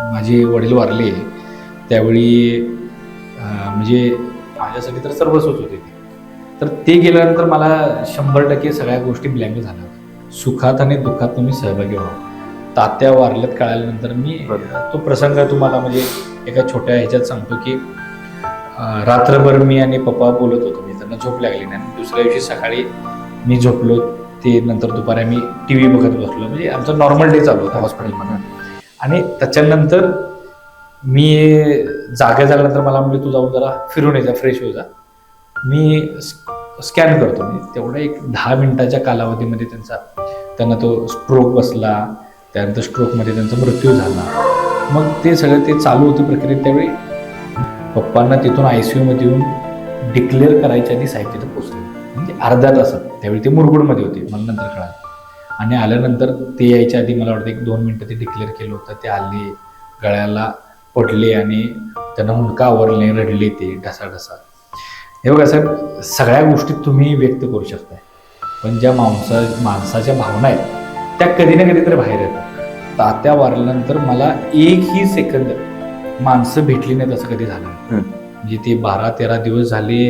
माझे वडील वारले त्यावेळी म्हणजे माझ्यासाठी तर सर्वस्वच होते ते. तर ते गेल्यानंतर मला 100% सगळ्या गोष्टी ब्लँक झाल्या. सुखात आणि दुःखात तुम्ही सहभागी व्हावं. तात्या वारल्यात कळाल्यानंतर मी तो प्रसंग तुम्हाला म्हणजे एका छोट्या ह्याच्यात सांगतो की रात्रभर मी आणि पप्पा बोलत होतो. मी त्यांना झोप लागली नाही. दुसऱ्या दिवशी सकाळी मी झोपलो. ते नंतर दुपारी आम्ही TV बघत बसलो. म्हणजे आमचा नॉर्मल डे चालू होता हॉस्पिटलमध्ये. आणि त्याच्यानंतर मी जागा झाल्यानंतर मला म्हणजे तू जाऊन जरा फिरून यायचा, फ्रेश हो जा. मी स्कॅन करतो. म्हणजे तेवढा एक 10 मिनिटाच्या कालावधीमध्ये त्यांना तो स्ट्रोक बसला. त्यानंतर स्ट्रोकमध्ये त्यांचा मृत्यू झाला. मग ते सगळं ते चालू होती प्रक्रिया. त्यावेळी पप्पांना तिथून ICU मध्ये येऊन डिक्लेअर करायच्या आधी साहेब तिथं पोचले. म्हणजे अर्ध्या तासात. त्यावेळी ते मुरगुडमध्ये होते, मला नंतर कळालं. आणि आल्यानंतर ते यायच्या आधी मला वाटतं 1-2 मिनिटं ते डिक्लेअर केलं होतं. ते आले, गळ्याला पडले आणि त्यांना हुंडका आवरले, रडले ते ढसाढसा. हे बघा साहेब, सगळ्या गोष्टी तुम्ही व्यक्त करू शकताय, पण ज्या माणसाच्या भावना आहेत त्या कधी ना कधी तरी बाहेर येतात. तात्या वारल्यानंतर मला एकही सेकंद माणसं भेटली नाहीत असं कधी झालं. म्हणजे ते 12-13 दिवस झाले,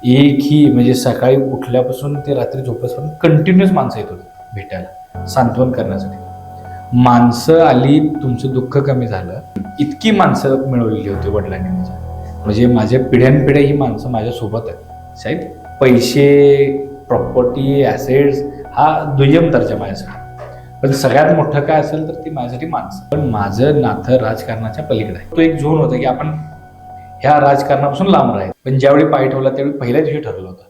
एकही म्हणजे सकाळी उठल्यापासून ते रात्री झोपेपर्यंत कंटिन्युअस माणसं येत होती भेटायला, सांत्वन करण्यासाठी. माणसं आली, तुमचं दुःख कमी झालं, इतकी माणसं मिळवलेली होती वडिलांनी. म्हणजे माझ्या पिढ्यानपिढ्या ही माणसं माझ्यासोबत आहेत साहेब. पैसे, प्रॉपर्टी, ॲसेट्स हा दुय्यम दर्जा माझ्यासाठी, पण सगळ्यात मोठं काय असेल तर ती माझ्यासाठी माणसं. पण माझं नातं राजकारणाच्या पलीकडे आहे. तो एक झोन होता की आपण ह्या राजकारणापासून लांब राहायचं. पण ज्यावेळी पाय ठेवला त्यावेळी पहिल्या दिवशी ठरवलं होतं,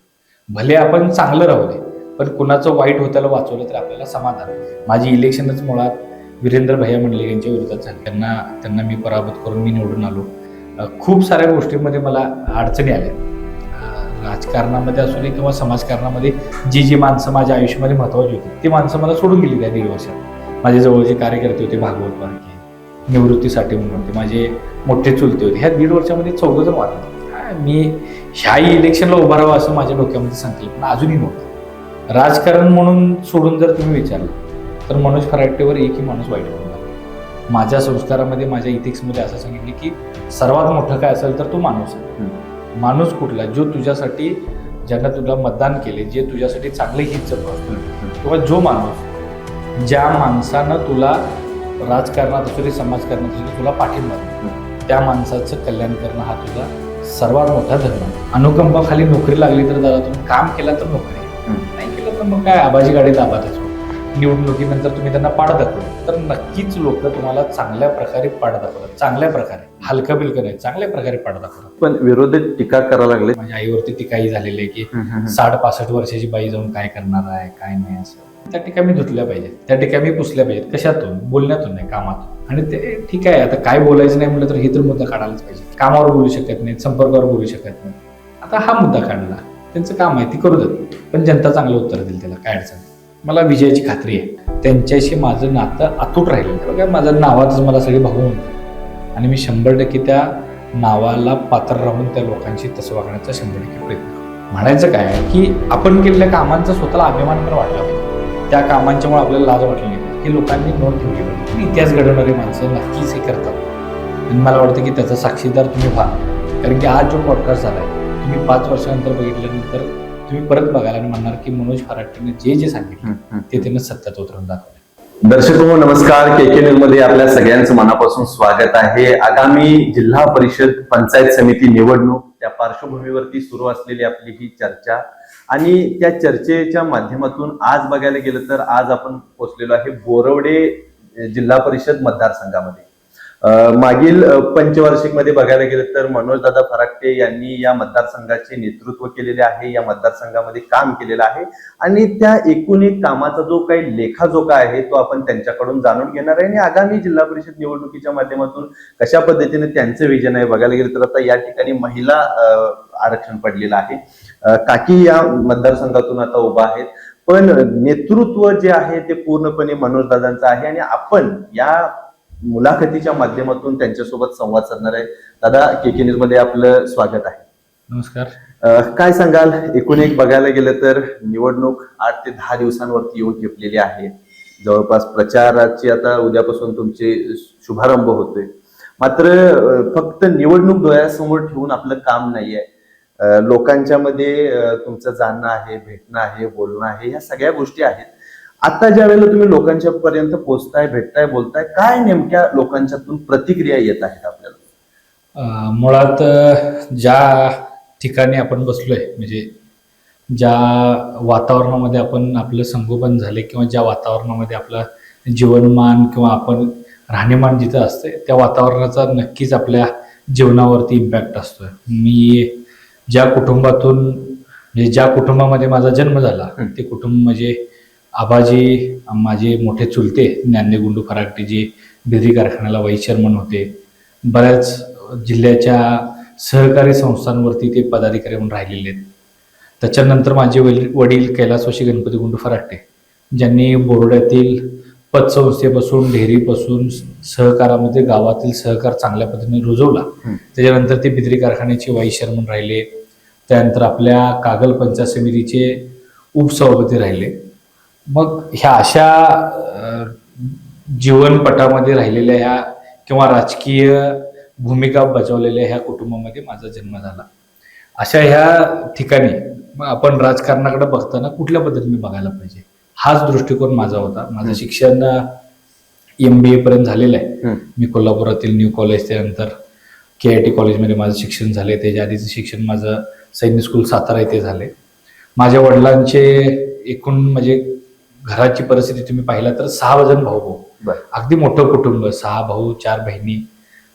भले आपण चांगलं राहू दे, पण कुणाचं वाईट होत्याला वाचवलं तर आपल्याला समाधान. माझी इलेक्शनच मुळात वीरेंद्र भैया मंडलिक यांच्या विरोधात झाली. त्यांना मी पराभूत करून मी निवडून आलो. खूप साऱ्या गोष्टींमध्ये मला अडचणी आल्या. राजकारणामध्ये असू दे किंवा समाजकारणामध्ये जी माणसं माझ्या आयुष्यामध्ये महत्त्वाची होती ती माणसं मला सोडून गेली त्या 1.5 वर्षात. माझे जवळचे कार्यकर्ते होते, भागवत वारके निवृत्तीसाठी म्हणून होते, माझे मोठे चुलते होते. ह्या 1.5 वर्षामध्ये 14 जण वारले. मी ह्याही इलेक्शनला उभा राहावं असं माझ्या डोक्यामध्ये संकल्पना अजूनही नव्हतं. राजकारण म्हणून सोडून जर तुम्ही विचारलं तर मनोज फराटेवर एकही माणूस वाईट होणार. माझ्या संस्कारामध्ये, माझ्या इथिक्समध्ये असं सांगितले की सर्वात मोठं काय असेल तर तो माणूस आहे. माणूस कुठला, जो तुझ्यासाठी, ज्यांना तुला मतदान केले, जे तुझ्यासाठी चांगले हित जपत, किंवा जो माणूस, ज्या माणसानं तुला राजकारणात असू दे, समाजकारणात असू दे, तुला पाठिंबा, त्या माणसाचं कल्याण करणं हा तुझा सर्वात मोठा धर्म आहे. अनुकंपाखाली नोकरी लागली तर दादा तुम्ही काम केला तर नोकरी, नाही केलं तर मग काय आबाजी गाडी दाबातच. निवडणुकीनंतर तुम्ही त्यांना पाड दाखवलं तर नक्कीच लोक तुम्हाला चांगल्या प्रकारे पाड दाखवतात. चांगल्या प्रकारे, हलका बिलकं नाही, चांगल्या प्रकारे पाड दाखवतात. पण विरोधी टीका करायला लागले. माझ्या आईवरती टीकाही झालेली आहे की 60-65 वर्षाची बाई जाऊन काय करणार आहे, काय नाही. असं त्या टीका मी धुतल्या पाहिजेत, त्या टीका मी पुसल्या पाहिजेत. कशातून? बोलण्यातून नाही, कामातून. आणि ते ठीक आहे, आता काय बोलायचं नाही म्हटलं तर हे तर मुद्दा काढायलाच पाहिजे. कामावर बोलू शकत नाही, संपर्कावर बोलू शकत नाही. आता हा मुद्दा काढला, त्यांचं काम आहे, ती करू देत, पण जनता चांगलं उत्तर देईल, त्याला काय अडचण. मला विजयाची खात्री आहे. त्यांच्याशी माझं नातं अतूट राहिलं. बघा, माझं नावातच मला सगळे भाऊ म्हणतात आणि मी 100% त्या नावाला पात्र राहून त्या लोकांशी तसं वागण्याचा 100% प्रयत्न करतो. म्हणायचं काय आहे की आपण केलेल्या कामांचा स्वतःला अभिमान पण वाटला पाहिजे. त्या कामांच्यामुळे आपल्याला लाज वाटली नाही की लोकांनी नोंद ठेवली पाहिजे. इतिहास घडवणारी माणसं नक्कीच हे करतात आणि मला वाटतं की त्याचा साक्षीदार तुम्ही व्हा. कारण की आज जो पॉडकास्ट झाला आहे, तुम्ही 5 वर्षानंतर बघितल्यानंतर तुम्ही परत बघायला आणि म्हणणार की मनोज फराटेने जे सांगितलं ते त्यानं सत्यात उतरून दाखवलं. दर्शक हो, नमस्कार. KK न्यूज मध्ये आपल्या सगळ्यांचं मनापासून स्वागत आहे. आगामी जिल्हा परिषद पंचायत समिती निवडणूक त्या पार्श्वभूमीवरती सुरू असलेली आपली ही चर्चा आणि त्या चर्चेच्या माध्यमातून आज बघायला गेलं तर आज आपण पोहोचलेलो आहे बोरवडे जिल्हा परिषद मतदारसंघामध्ये. मागील पंचवार्षिक मध्ये बघायला गेलं तर मनोजदादा फराटे यांनी या मतदारसंघाचे नेतृत्व केलेले आहे, या मतदारसंघामध्ये काम केलेलं आहे आणि त्या एकूण एक कामाचा जो काही लेखाजोखा आहे तो आपण त्यांच्याकडून जाणून घेणार आहे आणि आगामी जिल्हा परिषद निवडणुकीच्या माध्यमातून कशा पद्धतीने त्यांचं विजन आहे. बघायला गेलं तर आता या ठिकाणी महिला आरक्षण पडलेलं आहे. काकी या मतदारसंघातून आता उभा आहेत, पण नेतृत्व जे आहे ते पूर्णपणे मनोजदादांचं आहे आणि आपण या मुलाखतीच्या माध्यमातून त्यांच्यासोबत संवाद साधणार आहे. दादा, KK न्यूज मध्ये आपलं स्वागत आहे. नमस्कार. काय सांगाल, एकूण एक बघायला गेलं तर निवडणूक 8 ते 10 दिवसांवरती येऊन ठेपलेली आहे. जवळपास प्रचाराची आता उद्यापासून तुमचे शुभारंभ होतोय. मात्र फक्त निवडणूक डोळ्यासमोर ठेवून आपलं काम नाहीये. लोकांच्या मध्ये तुमचं जाणं आहे, भेटणं आहे, बोलणं आहे, ह्या सगळ्या गोष्टी आहेत. आता ज्या वेळेला तुम्ही लोकांच्या पर्यंत पोहोचताय, भेटताय, बोलताय, काय नेमक्या लोकांच्यातून प्रतिक्रिया येत आहेत आपल्याला? मुळात ज्या ठिकाणी आपण बसलोय, म्हणजे ज्या वातावरणामध्ये आपण आपलं संगोपन झाले किंवा ज्या वातावरणामध्ये आपलं जीवनमान किंवा आपण राहणीमान जिथं असते त्या वातावरणाचा नक्कीच आपल्या जीवनावरती इम्पॅक्ट असतोय. मी ज्या कुटुंबातून म्हणजे ज्या कुटुंबामध्ये माझा जन्म झाला ते कुटुंब म्हणजे आबाजी माझे मोठे चुलते ज्ञानदेव गुंडू फरागटे जे बिजली कारखान्याला वाईस चेअरमन होते. बऱ्याच जिल्ह्याच्या सहकारी संस्थांवरती ते पदाधिकारी म्हणून राहिलेले आहेत. त्याच्यानंतर माझे वडील कैलासवासी गणपती गुंडू फरागटे ज्यांनी बोर्डातील पतसंस्थेपासून डेअरीपासून सहकारामध्ये गावातील सहकार चांगल्या पद्धतीने रुजवला. त्याच्यानंतर ते बिद्री कारखान्याचे वाईस चेअरमन राहिले. त्यानंतर आपल्या कागल पंचायत समितीचे उपसभापती राहिले. मग ह्या अशा जीवनपटामध्ये राहिलेल्या ह्या किंवा राजकीय भूमिका बजावलेल्या ह्या कुटुंबामध्ये माझा जन्म झाला. अशा ह्या ठिकाणी मग आपण राजकारणाकडे बघताना कुठल्या पद्धतीने बघायला पाहिजे हाच दृष्टिकोन माझा होता. माझं शिक्षण MBA पर्यंत झालेलं आहे. मी कोल्हापुरातील न्यू कॉलेज त्यानंतर KIT कॉलेजमध्ये माझं शिक्षण झाले. त्याच्या आधीचं शिक्षण माझं सैनिक स्कूल सातारा येथे झाले. माझ्या वडिलांचे एकूण म्हणजे घराची परिस्थिती तुम्ही पाहिला तर 6 जण भाऊ. अगदी मोठं कुटुंब, 6 भाऊ 4 बहिणी,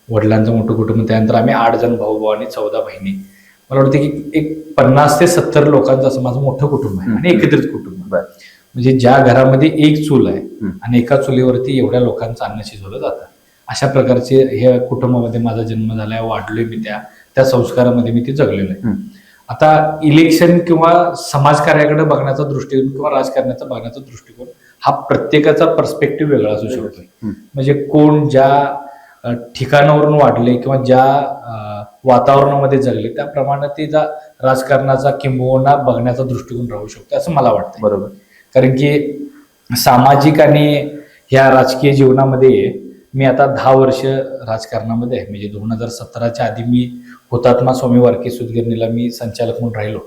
वडिलांचं मोठं कुटुंब. त्यानंतर आम्ही 8 जण भाऊ आणि 14 बहिणी. मला वाटतं की एक 50 ते 70 लोकांचं असं माझं मोठं कुटुंब आहे आणि एकत्रित कुटुंब. म्हणजे ज्या घरामध्ये एक चूल आहे आणि एका चुलीवरती एवढ्या लोकांचं अन्न शिजवलं जातं, अशा प्रकारचे हे कुटुंबामध्ये माझा जन्म झालाय. वाढलोय मी त्या संस्कारामध्ये मी ते जगलेलो आहे. आता इलेक्शन किंवा समाजकार्याकडे बघण्याचा दृष्टिकोन किंवा राजकारणाचा बघण्याचा दृष्टिकोन हा प्रत्येकाचा पर्स्पेक्टिव्ह वेगळा असू शकतो. म्हणजे कोण ज्या ठिकाणावरून वाढले किंवा ज्या वातावरणामध्ये जगले त्याप्रमाणे ते राजकारणाचा किंबहुना बघण्याचा दृष्टिकोन राहू शकतो असं मला वाटतं. बरोबर. कारण की सामाजिक आणि ह्या राजकीय जीवनामध्ये मी आता 10 वर्ष राजकारणामध्ये आहे. म्हणजे 2017च्या आधी मी हुतात्मा स्वामी वारके सुतगिरणीला मी संचालक म्हणून राहिलो.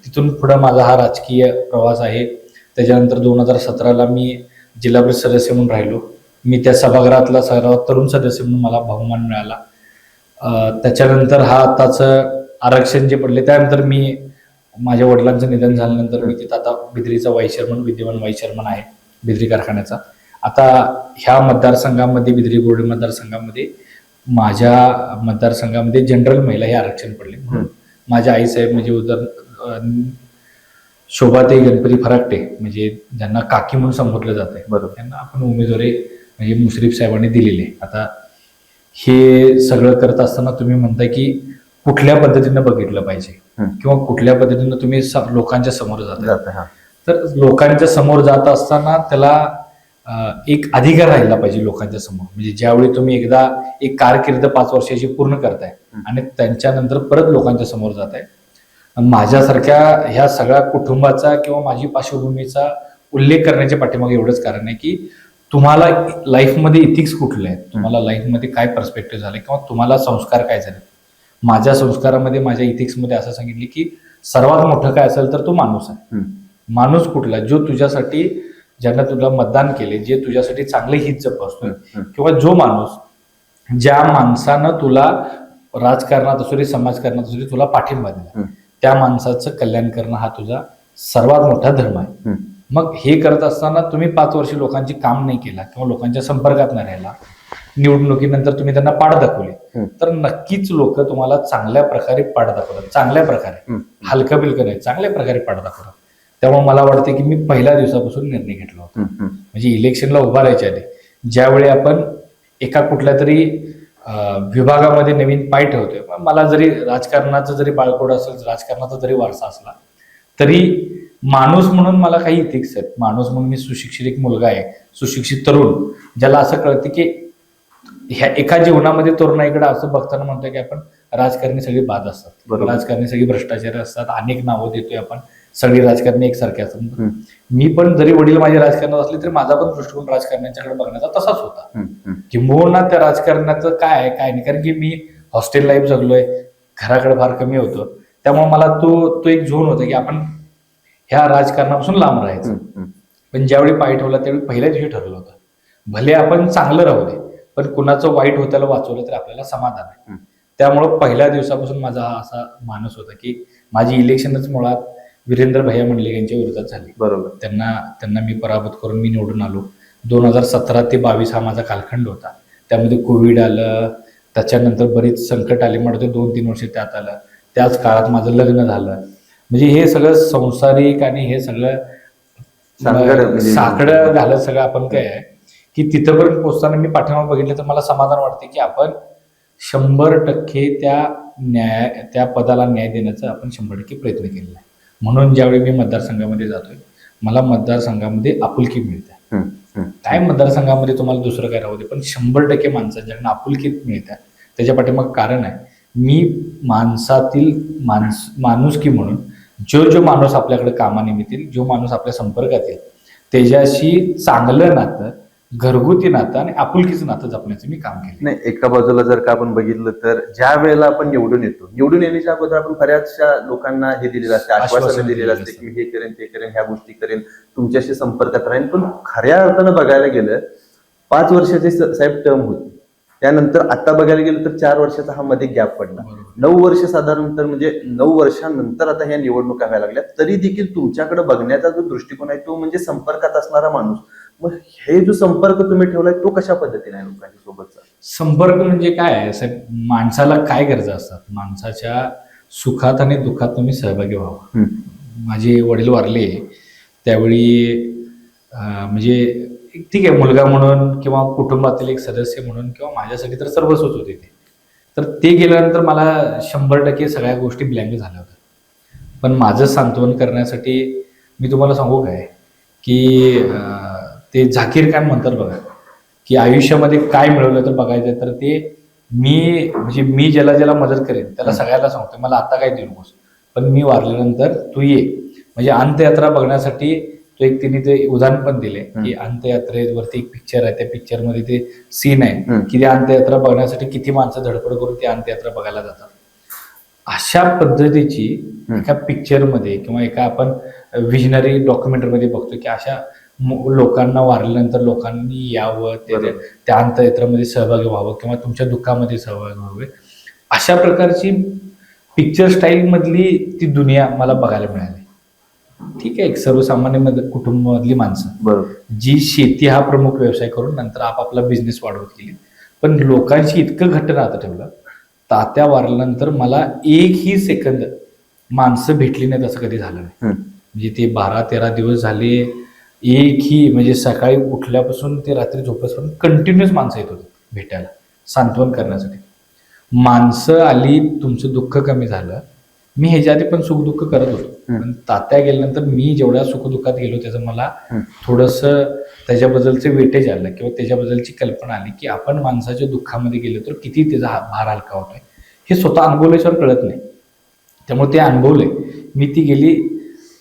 तिथून पुढे माझा हा राजकीय प्रवास आहे. त्याच्यानंतर 2017ला मी जिल्हा परिषद सदस्य म्हणून राहिलो. मी त्या सभागृहातला सर्वात तरुण सदस्य म्हणून मला बहुमान मिळाला. त्याच्यानंतर हा आताच आरक्षण जे पडले त्यानंतर मी माझ्या वडिलांचं निधन झाल्यानंतर मी तिथं आता बिद्रीचा वाईस चेअरमन विद्यमान वाईस चेअरमन आहे बिद्री कारखान्याचा. आता ह्या मतदारसंघामध्ये बिद्री बोर्ड मतदारसंघामध्ये माझ्या मतदारसंघामध्ये जनरल महिला हे आरक्षण पडले. माझ्या आईसाहेब म्हणजे शोभाताई गणपती फरागटे म्हणजे ज्यांना काकी म्हणून संबोधलं जाते बरोबर, त्यांना आपण उमेदवारी म्हणजे मुश्रीफ साहेबांनी दिलेली. आता हे सगळं करत असताना तुम्ही म्हणताय की कुठल्या पद्धतीनं बघितलं पाहिजे किंवा कुठल्या पद्धतीनं तुम्ही लोकांच्या समोर जाता. तर लोकांच्या समोर जात असताना त्याला एक अधिकार राहिला पाहिजे लोकांच्या समोर. म्हणजे ज्यावेळी तुम्ही एकदा एक कारकीर्द 5 वर्षाची पूर्ण करताय आणि त्यांच्यानंतर परत लोकांच्या समोर जाताय, माझ्यासारख्या ह्या सगळ्या कुटुंबाचा किंवा माझी पार्श्वभूमीचा उल्लेख करण्याच्या पाठीमागे एवढंच कारण आहे की तुम्हाला लाईफमध्ये इथिक्स कुठले आहेत, तुम्हाला लाईफमध्ये काय पर्स्पेक्टिव्ह झाले किंवा तुम्हाला संस्कार काय झाले. माझ्या संस्कारामध्ये माझ्या इथिक्समध्ये असं सांगितले की सर्वात मोठं काय असेल तर तो माणूस आहे. माणूस कुठला जो तुझ्यासाठी ज्यांना तुला मतदान केले, जे तुझ्यासाठी चांगले हित जपतोय किंवा जो माणूस ज्या माणसानं तुला राजकारणात असू दे समाजकारणात असू दे तुला पाठिंबा दिला, त्या माणसाचं कल्याण करणं हा तुझा सर्वात मोठा धर्म आहे. मग हे करत असताना तुम्ही 5 वर्ष लोकांची काम नाही केला किंवा लोकांच्या संपर्कात नाही राहिला, निवडणुकीनंतर तुम्ही त्यांना पाठ दाखवले, तर नक्कीच लोक तुम्हाला चांगल्या प्रकारे पाठ दाखवतात. चांगल्या प्रकारे, हलका बिलकं नाही, चांगल्या प्रकारे पाठ दाखवतात. त्यामुळे मला वाटतं की मी पहिल्या दिवसापासून निर्णय घेतला होता. म्हणजे इलेक्शनला उभा राहायच्या आधी ज्यावेळी आपण एका कुठल्या तरी विभागामध्ये नवीन पाय ठेवतोय, मला जरी राजकारणाचं जरी बाळकोड असेल, राजकारणाचा जरी वारसा असला तरी माणूस म्हणून मला काही इथिक्स आहेत. माणूस म्हणून मी सुशिक्षित एक मुलगा आहे, सुशिक्षित तरुण, ज्याला असं कळतं की ह्या एका जीवनामध्ये तरुणाईकडे असं बघताना म्हणतोय की आपण राजकारणी सगळी बाद असतात, राजकारणी सगळी भ्रष्टाचारी असतात, अनेक नावं देतोय आपण, सगळी राजकारणी एकसारखे असतात. मी पण जरी वडील माझे राजकारणात असले तरी माझा पण दृष्टिकोन राजकारण्यांच्याकडे बघण्याचा तसाच होता. किंबहुना त्या राजकारणाचं काय आहे काय नाही, कारण की मी हॉस्टेल लाईफ जगलोय, घराकडे फार कमी होतं, त्यामुळे मला तो एक झोन होता की आपण ह्या राजकारणापासून लांब राहायचं. पण ज्यावेळी पाय ठेवला त्यावेळी पहिल्या दिवशी ठरवलं होतं, भले आपण चांगलं राहू दे पण कुणाचं वाईट होत्याला वाचवलं तर आपल्याला समाधान आहे. त्यामुळं पहिल्या दिवसापासून माझा हा असा मानस होता की माझी इलेक्शनच मुळात वीरेंद्र भैया मंडलिक यांच्या विरोधात झाली. बरोबर. त्यांना मी पराभूत करून मी निवडून आलो. 2017 ते 22 हा माझा कालखंड होता. त्यामध्ये कोविड आलं, त्याच्यानंतर बरीच संकट आली, म्हणते 2-3 वर्ष त्यात आलं. त्याच काळात माझं लग्न झालं. म्हणजे हे सगळं संसारिक आणि हे सगळं साकडं झालं सगळं. आपण काय आहे की तिथपर्यंत पोहोचताना मी पाठीमागे बघितलं तर मला समाधान वाटते की आपण 100% त्या पदाला न्याय देण्याचा आपण 100% प्रयत्न केलेला आहे. म्हणून ज्यावेळी मी मतदारसंघामध्ये जातोय मला मतदारसंघामध्ये आपुलकी मिळते. काय मतदारसंघामध्ये तुम्हाला दुसरं काय राहू दे पण 100% माणसांच्याकडनं आपुलकी मिळते. त्याच्या पाठीमागे कारण आहे, मी माणसातील माणुसकी म्हणून जो माणूस आपल्याकडे कामानिमित्त येईल, जो माणूस आपल्या संपर्कात येईल त्याच्याशी चांगलं नातं, घरगुती नातं आणि आपुलकीचं नातं जपण्याचं मी काम केलं. नाही, एका बाजूला जर का आपण बघितलं तर ज्या वेळेला आपण निवडून येतो, निवडून येण्याच्या अगोदर आपण बऱ्याचशा लोकांना हे दिलेलं असते, आश्वासन दिलेलं असते की मी हे करेन ते करेन, ह्या गोष्टी करेन, तुमच्याशी संपर्कात राहीन. पण खऱ्या अर्थानं बघायला गेलं 5 वर्षाची साहेब टर्म होती, त्यानंतर आता बघायला गेलं तर 4 वर्षाचा हा मध्ये गॅप पडला. 9 वर्ष साधारणतः, म्हणजे 9 वर्षांनंतर आता ह्या निवडणुका व्हायला लागल्या, तरी देखील तुमच्याकडे बघण्याचा जो दृष्टिकोन आहे तो म्हणजे संपर्कात असणारा माणूस. मग हे जो संपर्क तुम्ही ठेवलाय तो कशा पद्धतीने आहे लोकांच्या सोबतचा? संपर्क म्हणजे काय आहे, माणसाला काय गरजा असतात, माणसाच्या सुखात आणि दुःखात तुम्ही सहभागी व्हावा. माझे वडील वारले त्यावेळी म्हणजे ठीक आहे, मुलगा म्हणून किंवा कुटुंबातील एक सदस्य म्हणून किंवा माझ्यासाठी तर सर्वस्वच होते ते. तर ते गेल्यानंतर मला 100% सगळ्या गोष्टी ब्लँक झाल्या होत्या. पण माझं सांत्वन करण्यासाठी मी तुम्हाला सांगू काय की ते झाकीर खान म्हणतात बघा की आयुष्यामध्ये काय मिळवलं तर बघायचं तर ते मी ज्याला मदत करेन त्याला सगळ्याला सांगतो, मला आता काय देऊ नकोस, पण मी वारल्यानंतर तू ये. म्हणजे अंत्ययात्रा बघण्यासाठी तो एक तिने ते उदाहरण पण दिले की अंत्ययात्रेवरती एक पिक्चर आहे, त्या पिक्चरमध्ये ते सीन आहे की त्या अंत्ययात्रा बघण्यासाठी किती माणसं धडपड करून ती अंत्ययात्रा बघायला जातात. अशा पद्धतीची एका पिक्चरमध्ये किंवा एका आपण विजनरी डॉक्युमेंटरीमध्ये बघतो की अशा लोकांना वारल्यानंतर लोकांनी यावं, त्या अंत्ययात्रेमध्ये सहभागी व्हावं किंवा तुमच्या दुःखामध्ये सहभागी व्हावे, अशा प्रकारची पिक्चर स्टाईल मधली ती दुनिया मला बघायला मिळाली. ठीक आहे, एक सर्वसामान्य कुटुंबामधली माणसं जी शेती हा प्रमुख व्यवसाय करून नंतर आपापला बिझनेस वाढवत गेली, पण लोकांशी इतकं घट्ट नातं ठेवलं. तात्या वारल्यानंतर मला एकही सेकंद माणसं भेटली नाहीत असं कधी झालं नाही. म्हणजे ते 12-13 दिवस झाले, एकही म्हणजे सकाळी उठल्यापासून ते रात्री झोपेपर्यंत कंटिन्युअस माणसं येत होती भेटायला, सांत्वन करण्यासाठी. माणसं आली, तुमचं दुःख कमी झालं. मी ह्याच्या आधी पण सुखदुःख करत होतो, पण तात्या गेल्यानंतर मी जेवढ्या सुखदुःखात गेलो त्याचं मला थोडंसं त्याच्याबद्दलचं वेटेज आलं किंवा त्याच्याबद्दलची कल्पना आली की आपण माणसाच्या दुःखामध्ये गेलो तर किती त्याचा भार हलका होतोय हे स्वतः अनुभवल्याशिवाय कळत नाही. त्यामुळे ते अनुभवलंय मी. ती गेली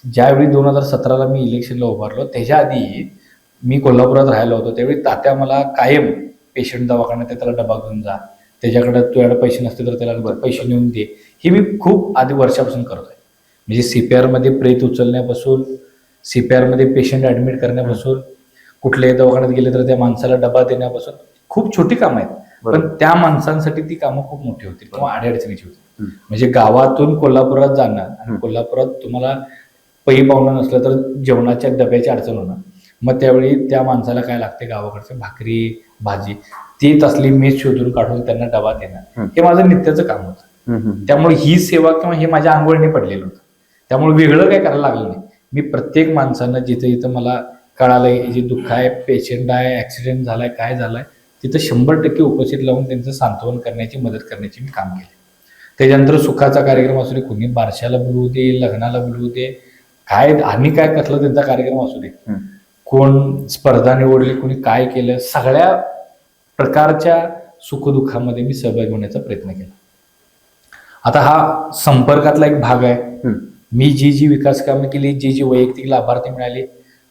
ज्यावेळी 2017ला मी इलेक्शनला उभारलो, त्याच्या आधी मी कोल्हापुरात राहायला होतो, त्यावेळी तात्या मला कायम पेशंट दवाखान्यात त्याला डबा घेऊन जा, त्याच्याकडे तुझ्याकडे पैसे नसते तर त्याला पैसे नेऊन दे, हे मी खूप आधी वर्षापासून करतोय. म्हणजे CPR मध्ये प्रेत उचलण्यापासून, CPR मध्ये पेशंट ऍडमिट करण्यापासून, कुठल्याही दवाखान्यात गेले तर त्या माणसाला डबा देण्यापासून खूप छोटी कामं आहेत, पण त्या माणसांसाठी ती कामं खूप मोठी होती किंवा अडचणीची होती. म्हणजे गावातून कोल्हापुरात जाणं आणि कोल्हापुरात तुम्हाला पै पाहुणं नसलं तर जेवणाच्या डब्याची अडचण होणार. मग त्यावेळी त्या माणसाला काय लागते, गावाकडचं भाकरी भाजी, ती तसली मेस शोधून काढून त्यांना डबा देणं, हे माझं नित्याचं काम होतं. त्यामुळे ही सेवा किंवा हे माझ्या अंगवळणी पडलेलं होतं. त्यामुळे वेगळं काय करायला लागलं नाही. मी प्रत्येक माणसानं जिथं मला कळालंय जे दुःख आहे, पेशंट आहे, ऍक्सिडेंट झालाय, काय झालाय, तिथं 100% उपस्थित लावून त्यांचं सांत्वन करण्याची, मदत करण्याची मी काम केले. त्याच्यानंतर सुखाचा कार्यक्रम असू दे, कुणी बारशाला बोलवू दे, लग्नाला बोलवू दे, काय आणि काय कसला त्यांचा कार्यक्रम असू दे, कोण स्पर्धा निवडली, कोणी काय केलं, सगळ्या प्रकारच्या सुखदुःखामध्ये मी सहभागी होण्याचा प्रयत्न केला. आता हा संपर्कातला एक भाग आहे. मी जी विकास कामं केली, जी वैयक्तिक लाभार्थी मिळाली,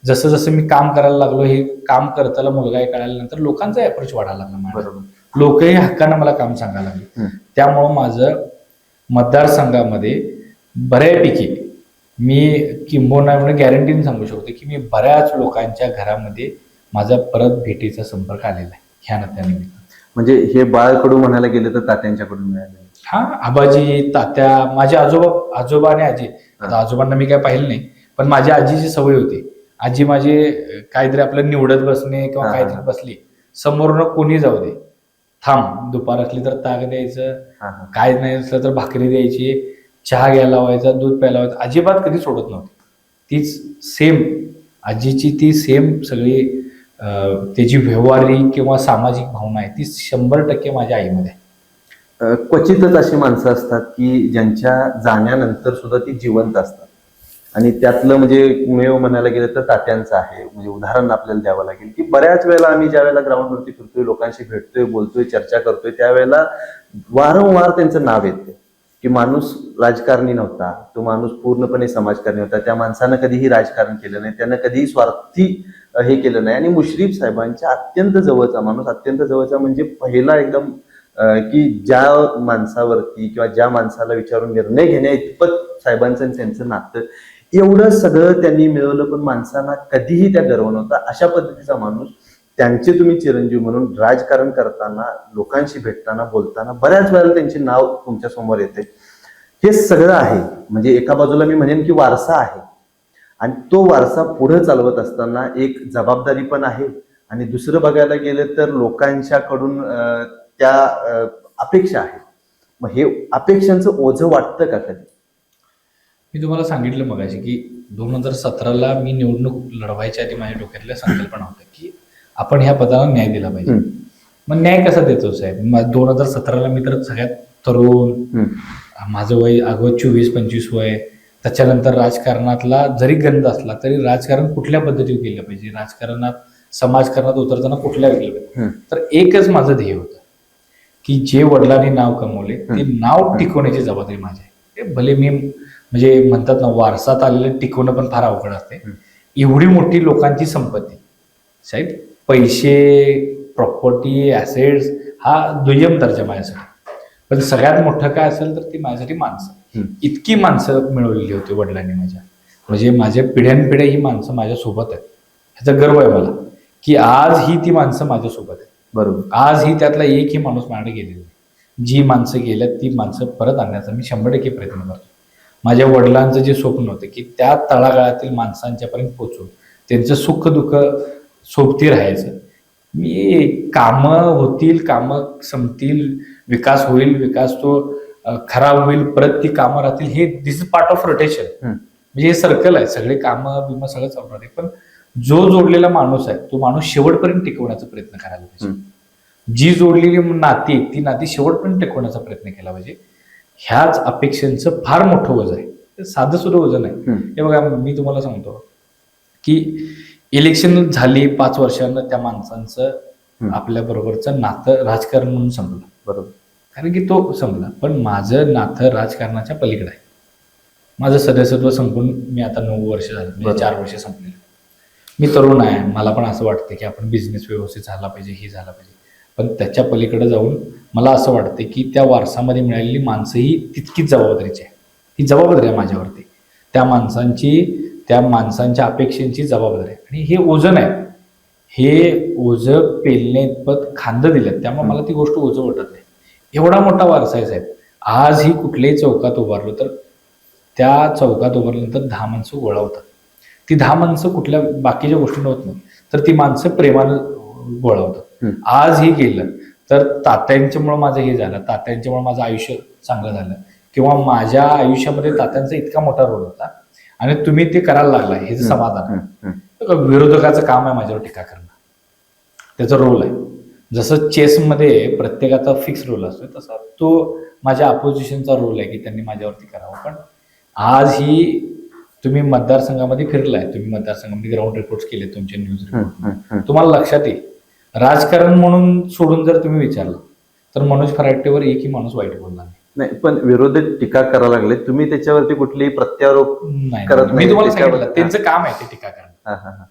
जसं जसं मी काम करायला लागलो, हे काम करताना मुलगा हे कळाल्यानंतर लोकांचा अप्रोच वाढायला लागला मला. बरोबर. लोकही हक्कानं मला काम सांगायला लागले. त्यामुळं माझं मतदारसंघामध्ये बऱ्यापैकी मी किंबहुना म्हणून गॅरंटीने सांगू शकतो की मी बऱ्याच लोकांच्या घरामध्ये माझा परत भेटीचा संपर्क आलेला आहे ह्या नात्यानिमित्त. म्हणजे हे बाळकडू म्हणायला गेलं तर तात्यांच्याकडून मिळाले. हा, आबाजी, तात्या, माझे आजोबा आणि आजी. आता आजोबांना मी काय पाहिलं नाही, पण माझ्या आजीची सवय होती. आजी माझे काहीतरी आपलं निवडत बसणे किंवा काहीतरी बसली, समोरनं कोणी जाऊ दे, थांब, दुपार असली तर ताक द्यायचं, काय नाही असलं तर भाकरी द्यायची, चहा घ्यायला लावायचा, दूध प्यायला लावायचं, अजिबात कधी सोडत नव्हती. तीच सेम आजीची ती सेम सगळी त्याची व्यवहारिक किंवा सामाजिक भावना आहे ती 100% माझ्या आईमध्ये आहे. क्वचितच अशी माणसं असतात की ज्यांच्या जाण्यानंतर सुद्धा ती जिवंत असतात, आणि त्यातलं म्हणजे मेव म्हणायला गेलं तर तात्यांचं आहे. म्हणजे उदाहरण आपल्याला द्यावं लागेल की बऱ्याच वेळेला आम्ही ज्या वेळेला ग्राउंडवरती फिरतोय, लोकांशी भेटतोय, बोलतोय, चर्चा करतोय, त्यावेळेला वारंवार त्यांचं नाव येते की माणूस राजकारणी नव्हता, तो माणूस पूर्णपणे समाजकारणी होता, त्या माणसानं कधीही राजकारण केलं नाही, त्यानं कधीही स्वार्थी हे केलं नाही. आणि मुश्रीफ साहेबांच्या अत्यंत जवळचा माणूस, अत्यंत जवळचा म्हणजे पहिला एकदम की ज्या माणसावरती किंवा ज्या माणसाला विचारून निर्णय घेण्या इतपत साहेबांचं आणि त्यांचं नातं, एवढं सगळं त्यांनी मिळवलं, पण माणसांना कधीही त्या गर्व नव्हता. अशा पद्धतीचा माणूस, त्यांचे तुम्ही चिरंजीव म्हणून राजकारण करताना, लोकांशी भेटताना, बोलताना बऱ्याच वेळेला त्यांचे नाव तुमच्या समोर येते. हे सगळं आहे म्हणजे एका बाजूला मी म्हणेन की वारसा आहे, आणि तो वारसा पुढे चालवत असताना एक जबाबदारी पण आहे, आणि दुसरं बघायला गेलं तर लोकांच्याकडून त्या अपेक्षा आहेत. मग हे अपेक्षांचं ओझं वाटतं का कधी? मी तुम्हाला सांगितलं मगाशी की 2017ला मी निवडणूक लढवायच्या आधी माझ्या डोक्यातल्या संकल्पना होत्या की आपण ह्या पदाला न्याय दिला पाहिजे. मग न्याय कसा देतो साहेब? 2017ला मी तर सगळ्यात तरुण, माझं वय अगोदर 24-25 वय, त्याच्यानंतर राजकारणातला जरी गंध असला तरी राजकारण कुठल्या पद्धतीने केलं पाहिजे, राजकारणात समाजकारणात उतरताना कुठल्या केलं पाहिजे. तर एकच माझं ध्येय होतं की जे वडिलांनी नाव कमवले ते नाव टिकवण्याची जबाबदारी माझी आहे. भले मी म्हणजे म्हणतात ना, वारसात आलेलं टिकवणं पण फार अवघड असते. एवढी मोठी लोकांची संपत्ती साहेब, पैसे, प्रॉपर्टी, ऍसेट्स हा दुय्यम दर्जा माझ्यासाठी, पण सगळ्यात मोठं काय असेल तर ती माझ्यासाठी माणसं. इतकी माणसं मिळवलेली होती वडिलांनी माझ्या, म्हणजे माझ्या पिढ्यानपिढ्या ही माणसं माझ्या सोबत आहेत. ह्याचा गर्व आहे मला की आज ही ती माणसं माझ्या सोबत आहेत. बरोबर. आज ही त्यातला एकही माणूस माझ्याकडे गेलेला नाही. जी माणसं गेल्यात ती माणसं परत आणण्याचा मी 100% प्रयत्न करतो. माझ्या वडिलांचं जे स्वप्न होतं की त्या तळागाळातील माणसांच्यापर्यंत पोहोचून त्यांचं सुख दुःख सोबती राहायचं. मी कामं होतील, कामं संपतील, विकास होईल, विकास तो खराब होईल, परत ती कामं राहतील, हे दिस इज पार्ट ऑफ रोटेशन. म्हणजे हे सर्कल आहे, सगळे कामं बिमं सगळं चालणार आहे, पण जो जोडलेला माणूस आहे तो माणूस शेवटपर्यंत टिकवण्याचा प्रयत्न करायला पाहिजे. जी जोडलेली नाती ती नाती शेवटपर्यंत टिकवण्याचा प्रयत्न केला पाहिजे. ह्याच अपेक्षांचं फार मोठं वजन आहे, साधं सुद्धा वजन नाही. हे बघा, मी तुम्हाला सांगतो की इलेक्शन झाली 5 वर्षांना त्या माणसांचं आपल्या बरोबरचं नातं राजकारण म्हणून संपलं. बरोबर. कारण की तो संपला, पण माझं नातं राजकारणाच्या पलीकडे आहे. माझं सदस्यत्व संपून मी आता 9 वर्ष झालं, म्हणजे 4 वर्ष संपलेलं. मी तरुण आहे, मला पण असं वाटतं की आपण बिझनेस व्यवस्थित झाला पाहिजे, हे झाला पाहिजे, पण त्याच्या पलीकडे जाऊन मला असं वाटतं की त्या वारसामध्ये मिळालेली माणसं ही तितकीच जबाबदारीची आहे. ही जबाबदारी आहे माझ्यावरती, त्या माणसांच्या अपेक्षांची जबाबदारी आहे. आणि हे ओझं आहे, हे ओझं पेलणे इतपत खांद दिलं, त्यामुळे मला ती गोष्ट ओझं वाटत नाही. एवढा मोठा वारसा आहे साहेब. आज ही कुठल्याही चौकात उभारलो तर त्या चौकात उभारल्यानंतर 10 माणसं गोळा होतात. ती 10 माणसं कुठल्या बाकीच्या गोष्टी होत नाही, तर ती माणसं प्रेमानं गोळा होतात. आज हे गेलं तर तात्यांच्यामुळे माझं हे झालं, तात्यांच्यामुळे माझं आयुष्य चांगलं झालं, किंवा माझ्या आयुष्यामध्ये तात्यांचा इतका मोठा रोल होता आणि तुम्ही ते करायला लागला, हे समाधान आहे. विरोधकाचं काम आहे माझ्यावर टीका करणं, त्याचा रोल आहे. जसं चेसमध्ये प्रत्येकाचा फिक्स रोल असतो, तसा तो माझ्या अपोजिशनचा रोल आहे की त्यांनी माझ्यावरती करावं. पण आज ही तुम्ही मतदारसंघामध्ये फिरलाय, तुम्ही मतदारसंघामध्ये ग्राउंड रिपोर्ट्स केले, तुमचे न्यूज रिपोर्ट, तुम्हाला लक्षात येईल राजकारण म्हणून सोडून जर तुम्ही विचारलं तर मनोज फराटेवर एकही माणूस वाईट बोलला नाही. नाही, पण विरोधक टीका करायला लागले, तुम्ही त्याच्यावरती कुठलीही प्रत्यारोप नाही करत मी नाही तुम्हाला त्याच्यावर- सांगितलं त्यांचं काम आहे ते टीका करणं. हा, हा, हा.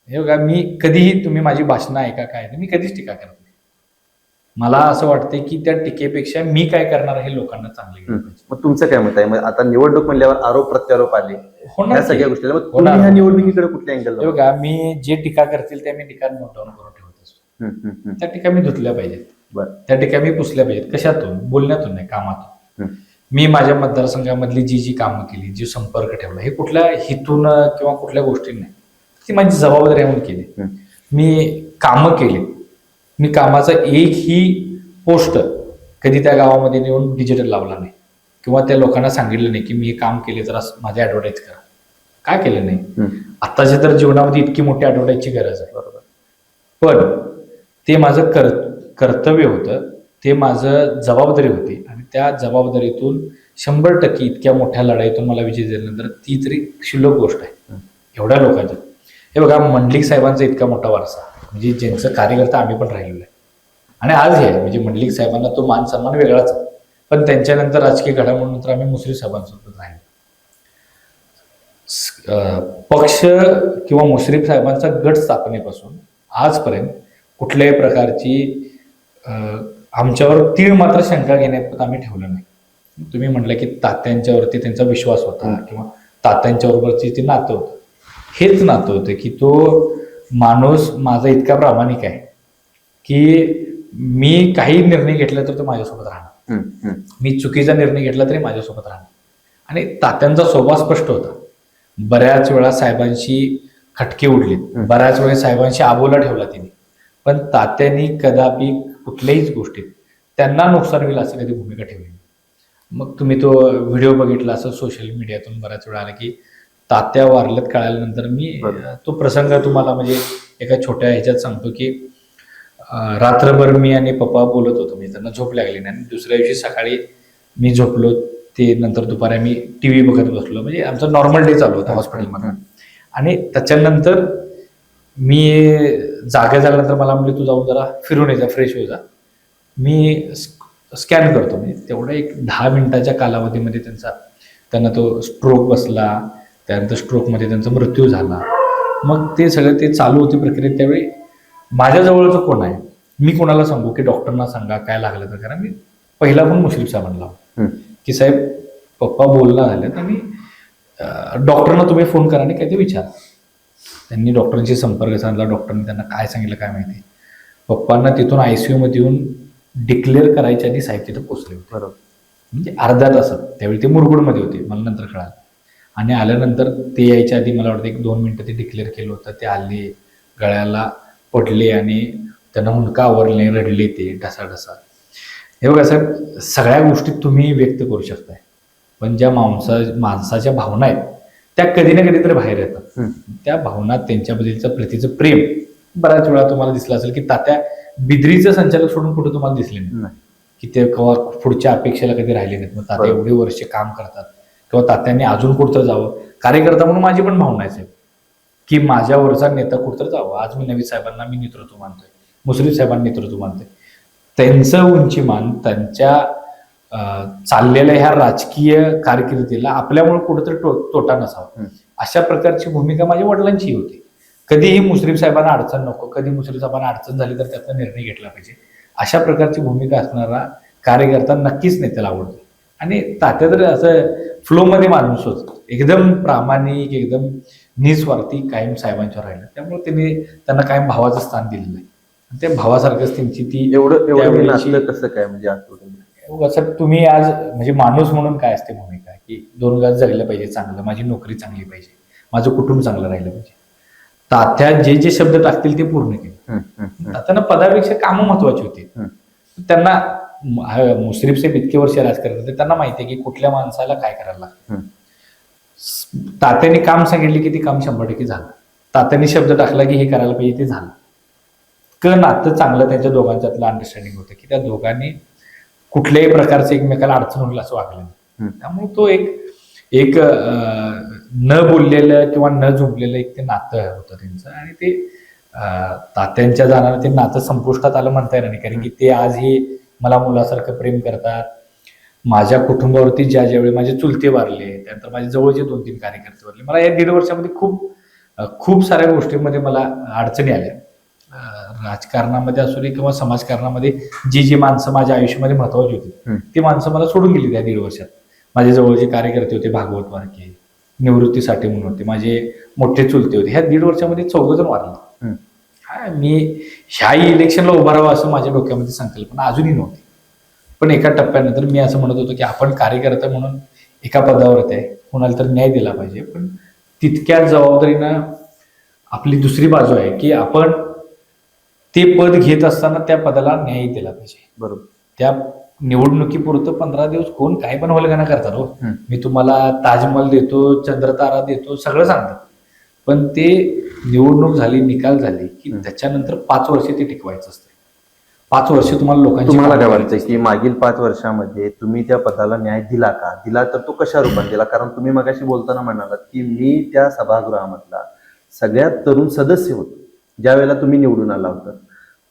हे बघा, मी कधीही तुम्ही माझी भाषणं ऐका काय मी कधीच टीका करत नाही. मला असं वाटतंय की त्या टीकेपेक्षा मी काय करणार हे लोकांना चांगलं गेलं पाहिजे. मग तुमचं काय मत आहे? मग आता निवडणूक म्हणल्यावर आरोप प्रत्यारोप आले, होणार या सगळ्या की. गोष्टी, मग तुम्ही होणार. ह्या निवडणुकीकडे कुठल्या अँगल? हे बघा, मी जे टीका करतील त्या मी टीका नोट डाऊन करून ठेवत असतो. त्या टीका मी धुतल्या पाहिजेत, बरं. त्या टीका मी पुसल्या पाहिजेत. कशातून? बोलण्यातून नाही, कामातून. मी माझ्या मतदारसंघामधली जी कामं केली, जी संपर्क ठेवला, हे कुठल्या हितून किंवा कुठल्या गोष्टी नाही, ती माझी जबाबदारी म्हणून केली. मी कामं केली. मी कामाचा एकही पोस्ट कधी त्या गावामध्ये नेऊन डिजिटल लावला नाही किंवा त्या लोकांना सांगितलं नाही की मी हे काम केले, जरा माझे ऍडव्हर्टाईज करा. काय केलं नाही. आताच्या तर जीवनामध्ये इतकी मोठी ऍडव्हर्टाईजची गरज आहे. बरोबर. पण ते माझं कर्तव्य होतं, ते माझं जबाबदारी होती आणि त्या जबाबदारीतून 100% इतक्या मोठ्या लढाईतून मला विजय दिल्यानंतर ती तरी क्षुल्लक गोष्ट आहे एवढ्या लोकांच्या. हे बघा, मंडलिक साहेबांचा इतका मोठा वारसा, म्हणजे ज्यांचं कार्यकर्ता आम्ही पण राहिलेलो आहे आणि आज हे म्हणजे मंडलिक साहेबांना तो मान सन्मान वेगळाच आहे. पण त्यांच्यानंतर राजकीय घडामोडीनंतर आम्ही मुश्रीफ साहेबांसोबत राहिलो. पक्ष किंवा मुश्रीफ साहेबांचा गट स्थापनेपासून आजपर्यंत कुठल्याही प्रकारची आमच्यावर तीळ मात्र शंका घेण्यात आम्ही ठेवलं नाही. तुम्ही म्हटलं की तात्यांच्यावरती त्यांचा विश्वास होता किंवा तात्यांच्याबरोबरची ते नातं होतं. हेच नातं होतं की तो माणूस माझा इतका प्रामाणिक आहे की मी काही निर्णय घेतला तर तो माझ्यासोबत राहणार. मी चुकीचा निर्णय घेतला तरी माझ्यासोबत राहणार. आणि तात्यांचा स्वभाव स्पष्ट होता. बऱ्याच वेळा साहेबांशी खटके उडले, बऱ्याच वेळा साहेबांशी आबोला ठेवला तिने, पण तात्यांनी कदापि कुठल्याहीच गोष्टीत त्यांना नुकसान होईल असं कधी भूमिका ठेवली. मग तुम्ही तो व्हिडिओ बघितला असं सोशल मीडियातून बऱ्याच वेळा आला की तात्या वारलेत कळाल्यानंतर मी तो प्रसंग तुम्हाला म्हणजे एका छोट्या ह्याच्यात सांगतो की रात्रभर मी आणि पप्पा बोलत होतो. म्हणजे त्यांना झोप लागली नाही आणि दुसऱ्या दिवशी सकाळी मी झोपलो, ते नंतर दुपारी आम्ही टीव्ही बघत बसलो. म्हणजे आमचा नॉर्मल डे चालू होता हॉस्पिटलमध्ये. आणि त्याच्यानंतर मी जागा झाल्यानंतर मला म्हणजे तू जाऊन जरा फिरून यायचा, फ्रेश हो जा, मी स्कॅन करतो. म्हणजे तेवढा एक 10 मिनिटाच्या कालावधीमध्ये त्यांना तो स्ट्रोक बसला. त्यानंतर स्ट्रोकमध्ये त्यांचा मृत्यू झाला. मग ते सगळं ते चालू होती प्रक्रिया. त्यावेळी माझ्याजवळचं कोण आहे, मी कोणाला सांगू की डॉक्टरना सांगा काय लागलं तर करा. मी पहिला पण मुश्रीफ साहेबांना की साहेब पप्पा बोलणं झालं आणि डॉक्टरना तुम्ही फोन करा आणि काय ते विचारा. त्यांनी डॉक्टरांशी संपर्क साधला. डॉक्टरने त्यांना काय सांगितलं काय माहिती. पप्पांना तिथून ICU मध्ये येऊन डिक्लेअर करायच्या आधी साहेब तिथं पोचले होते. बरोबर. म्हणजे अर्ध्या तासात. त्यावेळी ते मुरगुडमध्ये होते, मला नंतर कळालं. आणि आल्यानंतर ते यायच्या आधी मला वाटतं 1-2 मिनिटं ते डिक्लेअर केलं होतं. ते आले, गळ्याला पडले आणि त्यांना हुंदका आवरले, रडले ते ढसा. हे बघा साहेब, सगळ्या गोष्टी तुम्ही व्यक्त करू शकताय, पण ज्या माणसाच्या भावना आहेत त्या कधी ना कधी तरी बाहेर येतात. त्या भावना, त्यांच्याबद्दलचं प्रतीचं प्रेम बऱ्याच वेळा तुम्हाला दिसलं असेल की तात्या बिद्रीचं संचालक सोडून कुठे तुम्हाला दिसले नाही की ते केव्हा पुढच्या अपेक्षेला कधी राहिले नाहीत. मग तात्या एवढे वर्ष काम करतात किंवा तात्यांनी अजून कुठं जावं. कार्यकर्ता म्हणून माझी पण भावना आहे की माझ्यावरचा नेता कुठं जावं. आज मी नवीन साहेबांना मी नेतृत्व मानतोय, मुश्रीफ साहेबांना नेतृत्व मानतोय. त्यांचं उंचीमान, त्यांच्या चाललेल्या ह्या राजकीय कारकिर्दीला आपल्यामुळे कुठेतरी तोटा नसावा अशा प्रकारची भूमिका माझ्या वडिलांची होती. कधीही मुश्रीफ साहेबांना अडचण नको, कधी मुश्रीफ साहेबांना अडचण झाली तर त्याचा निर्णय घेतला पाहिजे, अशा प्रकारची भूमिका असणारा कार्यकर्ता नक्कीच नेत्याला आवडतो. आणि तात्या तर असं फ्लोमध्ये माणूस होत, एकदम प्रामाणिक, एकदम निस्वार्थी कायम साहेबांच्यावर राहिलं. त्यामुळे त्यांना कायम भावाचं स्थान दिलेलं आहे. त्या भावासारखंच त्यांची ती एवढं कसं काय म्हणजे असं तुम्ही आज म्हणजे माणूस म्हणून काय असते भूमिका की 2 घास जगलं पाहिजे चांगलं, माझी नोकरी चांगली पाहिजे, माझं कुटुंब चांगलं राहिलं पाहिजे. तात्या जे शब्द टाकतील ते पूर्ण केले. तात्यांना पदापेक्षा कामं महत्वाची होती. त्यांना मुश्रीफ साहेब इतके वर्ष राजकारण करतात, त्यांना माहिती आहे की कुठल्या माणसाला काय करायला लागतं. तात्यांनी काम सांगितले की ते काम 100% झालं. तात्यांनी शब्द टाकला की हे करायला पाहिजे, ते झालं. नातं चांगलं त्यांच्या दोघांच्यातलं अंडरस्टँडिंग होतं की त्या दोघांनी कुठल्याही प्रकारचं एकमेकाला अडचण होईल असं वागलं नाही. त्यामुळे तो एक न बोललेलं किंवा न झुंपलेलं एक ते नातं होतं त्यांचं. आणि ते तात्यांच्या जाण्यानं ते नातं संपुष्टात आलं म्हणता येणार नाही, कारण की ते आजही मला मुलासारखं प्रेम करतात. माझ्या कुटुंबावरती ज्यावेळी माझे चुलते वारले, त्यानंतर माझे जवळचे 2-3 कार्यकर्ते वारले, मला या 1.5 वर्षामध्ये खूप साऱ्या गोष्टींमध्ये मला अडचणी आल्या. राजकारणामध्ये असू दे किंवा समाजकारणामध्ये जी माणसं माझ्या आयुष्यामध्ये महत्वाची होती ती माणसं मला सोडून गेली त्या 1.5 वर्षात. माझे जवळचे कार्यकर्ते होते, भागवत वारके, निवृत्तीसाठी म्हणून होते, माझे मोठे चुलते होते. ह्या 1.5 वर्षामध्ये 14 जण वारले. मी ह्याही इलेक्शनला उभा राहावं असं माझ्या डोक्यामध्ये संकल्पना अजूनही नव्हती. पण एका टप्प्यानंतर मी असं म्हणत होतो की आपण कार्यकर्ता म्हणून एका पदावरती आहे, कोणाला तर न्याय दिला पाहिजे. पण तितक्याच जबाबदारीनं आपली दुसरी बाजू आहे की आपण ते पद घेत असताना त्या पदाला न्याय दिला पाहिजे. बरोबर. त्या निवडणुकीपुरतं 15 दिवस कोण काही पण वल्गना करतात हो. मी तुम्हाला ताजमहल देतो, चंद्रतारा देतो, सगळं सांगतात. पण ते निवडणूक झाली, निकाल झाले की त्याच्यानंतर 5 वर्ष ते टिकवायचं असतं. 5 वर्ष तुम्हाला काय वाटतंय की मागील 5 वर्षामध्ये तुम्ही त्या पदाला न्याय दिला का? दिला तर तो कशा रूपाने दिला? कारण तुम्ही मगाशी बोलताना म्हणालात की मी त्या सभागृहामधला सगळ्यात तरुण सदस्य होतो ज्या वेळेला तुम्ही निवडून आला होता.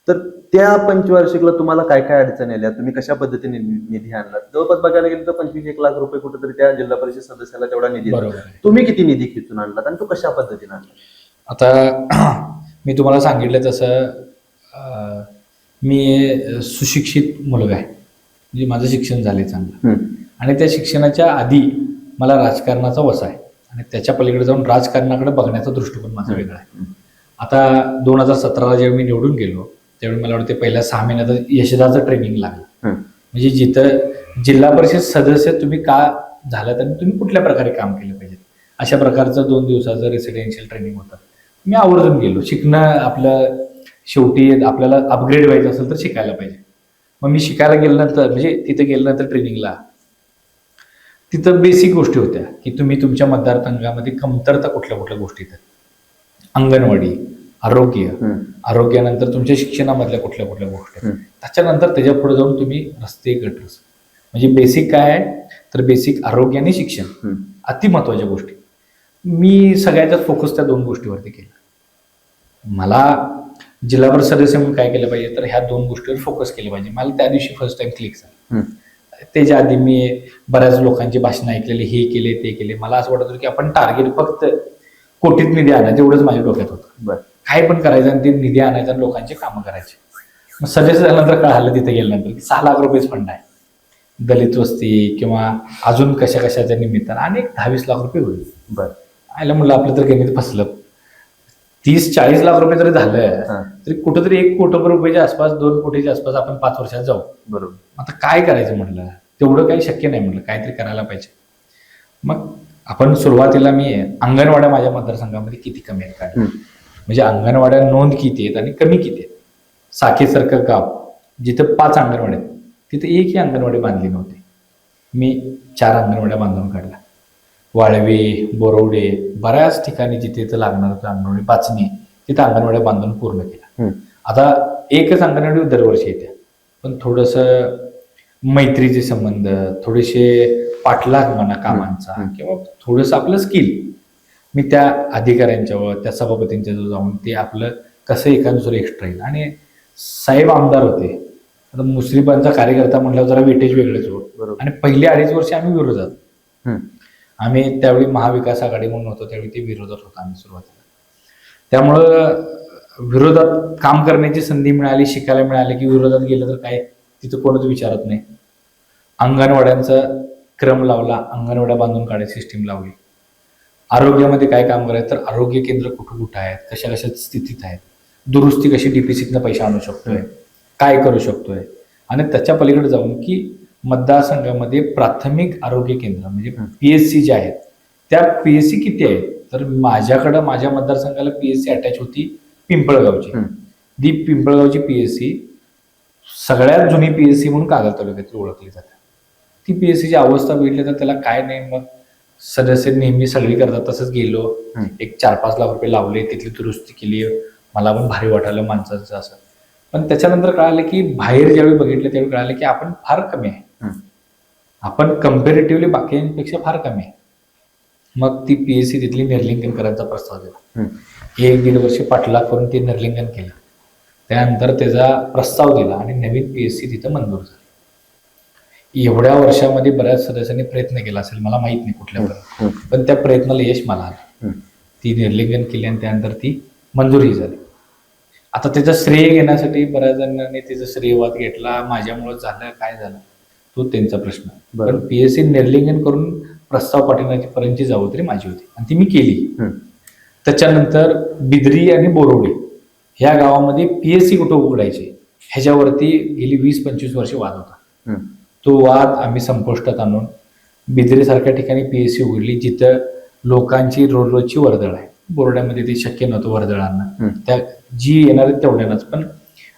तर त्या पंचवार्षिकला तुम्हाला काय काय अडचणी आल्या? तुम्ही कशा पद्धतीने निधी आणला? जवळपास बघायला गेलं तर 25-1 लाख रुपये कुठेतरी त्या जिल्हा परिषद सदस्याला तेवढा निधी दिला. तुम्ही किती निधी खिचून आणलात आणि तो कशा पद्धतीने आणला? आता मी तुम्हाला सांगितलं तसं मी सुशिक्षित मुलगा आहे, म्हणजे माझं शिक्षण झाले चांगलं आणि त्या शिक्षणाच्या आधी मला राजकारणाचा वसा आहे आणि त्याच्या पलीकडे जाऊन राजकारणाकडे बघण्याचा दृष्टिकोन माझा वेगळा आहे. आता 2017ला जेव्हा मी निवडून गेलो त्यावेळी मला वाटतं पहिल्या 6 महिन्यात यशदाचं ट्रेनिंग लागलं. म्हणजे जिथं जिल्हा परिषद सदस्य तुम्ही का झालात आणि तुम्ही कुठल्या प्रकारे काम केलं पाहिजे अशा प्रकारचं 2 दिवसाचं रेसिडेन्शियल ट्रेनिंग होतं. मी आवर्जून गेलो. शिकणं आपलं शेवटी आपल्याला अपग्रेड व्हायचं असेल तर शिकायला पाहिजे. मग मी शिकायला गेल्यानंतर म्हणजे तिथे गेल्यानंतर ट्रेनिंगला तिथं बेसिक गोष्टी होत्या की तुम्ही तुमच्या मतदारसंघामध्ये कमतरता कुठल्या गोष्टी आहेत, अंगणवाडी, आरोग्यानंतर तुमच्या शिक्षणामधल्या कुठल्या गोष्टी आहेत, त्याच्यानंतर त्याच्या पुढे जाऊन तुम्ही रस्ते, गटर्स, म्हणजे बेसिक काय आहे तर बेसिक आरोग्य आणि शिक्षण अति महत्वाच्या गोष्टी. मी सगळ्यात फोकस त्या 2 गोष्टीवरती केला. मला जिल्हा परिषद सदस्य म्हणून काय केलं पाहिजे तर ह्या 2 गोष्टीवर फोकस केले पाहिजे. मला त्या दिवशी फर्स्ट टाइम क्लिक झालं. त्याच्या आधी मी बऱ्याच लोकांची भाषणं ऐकलेली, हे केले ते केले. मला असं वाटत होतं की आपण टार्गेट फक्त कोटीत निधी आणायचं एवढंच माझ्या डोक्यात होतं. काय पण करायचं आणि ते निधी आणायचं आणि लोकांची कामं करायची. मग सदस्य झाल्यानंतर कळालं तिथे गेल्यानंतर की 6 लाख रुपयेच फंड आहे, दलित वस्ती किंवा अजून कशाच्या निमित्तानं आणि 10-20 लाख रुपये होईल. आयला म्हणलं आपलं तर गणित फसलं. 30-40 लाख रुपये जरी झालं तरी कुठंतरी 1 कोटी रुपयाच्या आसपास, 2 कोटीच्या आसपास आपण 5 वर्षात जाऊ. बरोबर. आता काय करायचं म्हणलं, तेवढं काही शक्य नाही म्हणलं, काहीतरी करायला पाहिजे. मग आपण सुरुवातीला मी अंगणवाड्या माझ्या मतदारसंघामध्ये किती कमी आहेत काय, म्हणजे अंगणवाड्या नोंद किती आहेत आणि कमी किती आहेत. साखरेसारखं गाव जिथं 5 अंगणवाड्या आहेत तिथे एकही अंगणवाडी बांधली नव्हती. मी 4 अंगणवाड्या बांधून काढल्या. वाळवे, बोरवडे, बऱ्याच ठिकाणी जिथे इथं लागणार होतं अंगणवाडी, पाचणी, तिथं अंगणवाड्या बांधून पूर्ण केल्या. आता एकच अंगणवाडी दरवर्षी येत्या, पण थोडंसं मैत्रीचे संबंध, थोडेसे पाठलाग म्हणा कामांचा किंवा थोडंसं आपलं स्किल, मी त्या अधिकाऱ्यांच्यावर, त्या सभापतींच्या जवळ जाऊन ते आपलं कसं एखादं दुसरं एक्स्ट्रा येईल. आणि साहेब आमदार होते, आता मुस्लिमांचा कार्यकर्ता म्हटल्यावर जरा वेटेज वेगळंच होत. आणि पहिली 2.5 वर्ष आम्ही विरोधात, आम्ही त्यावेळी महाविकास आघाडी म्हणून होतो, त्यावेळी ते विरोधात होतो आम्ही सुरुवातीला. त्यामुळं विरोधात काम करण्याची संधी मिळाली, शिकायला मिळाली की विरोधात गेलं तर काय तिथं कोणच विचारत नाही. अंगणवाड्यांचा क्रम लावला, अंगणवाड्या बांधून काढायची सिस्टीम लावली. आरोग्यामध्ये काय काम करायचं तर आरोग्य केंद्र कुठं आहेत, कशा स्थितीत आहेत, दुरुस्ती कशी डीपीसीतनं पैसे आणू शकतोय, काय करू शकतोय. आणि त्याच्या पलीकडे जाऊन की मतदारसंघामध्ये प्राथमिक आरोग्य केंद्र म्हणजे PSC जे आहेत त्या PSC किती आहेत तर माझ्याकडं माझ्या मतदारसंघाला PSC अटॅच होती पिंपळगावची. दी पिंपळगावची PSC सगळ्यात जुनी PSC म्हणून कागल तालुक्यात ओळखली जाते. ती PSCची अवस्था बघितली तर त्याला काय नाही, मग सदस्य नेहमी सगळी करतात तसंच गेलो, एक 4-5 लाख रुपये लावले, तिथली दुरुस्ती केली, मला पण भारी वाटायला माणसाचं असं. पण त्याच्यानंतर कळालं की बाहेर ज्यावेळी बघितलं त्यावेळी कळालं की आपण फार कमी आहे, आपण कम्पॅरेटिव्हली बाकींपेक्षा फार कमी आहे. मग ती PSC तिथली निर्लिंगन करायचा प्रस्ताव दिला. 1-1.5 वर्ष पाठलाग करून ते निर्लिंगन केलं. त्यानंतर त्याचा प्रस्ताव दिला आणि नवीन PSC तिथं मंजूर झाली. एवढ्या वर्षामध्ये बऱ्याच सदस्यांनी प्रयत्न केला असेल, मला माहित नाही कुठल्या प्रकारे, पण त्या प्रयत्नाला यश मला आलं. ती निर्लिंगन केली आणि त्यानंतर ती मंजुरी झाली. आता त्याचं श्रेय घेण्यासाठी बऱ्याच जणांनी त्याचा श्रेयवाद घेतला, माझ्यामुळे झालं काय झालं तो त्यांचा प्रश्न. पण पीएससी निर्लिंगन करून प्रस्ताव पाठवण्याची पर्यंतची जबाबदारी माझी होती आणि ती मी केली. त्याच्यानंतर बिद्री आणि बोरोडे ह्या गावामध्ये पीएससी कुठं उघडायचे ह्याच्यावरती गेली 20-25 वर्षे वाद होता. तो वाद आम्ही संपुष्टात आणून बिद्री सारख्या ठिकाणी पीएससी उघडली जिथं लोकांची रोजची वर्दळ आहे. बोर्डामध्ये ते शक्य नव्हतं वर्दळ आणणं, त्या जी येणार आहेत तेवढ्यानंच. पण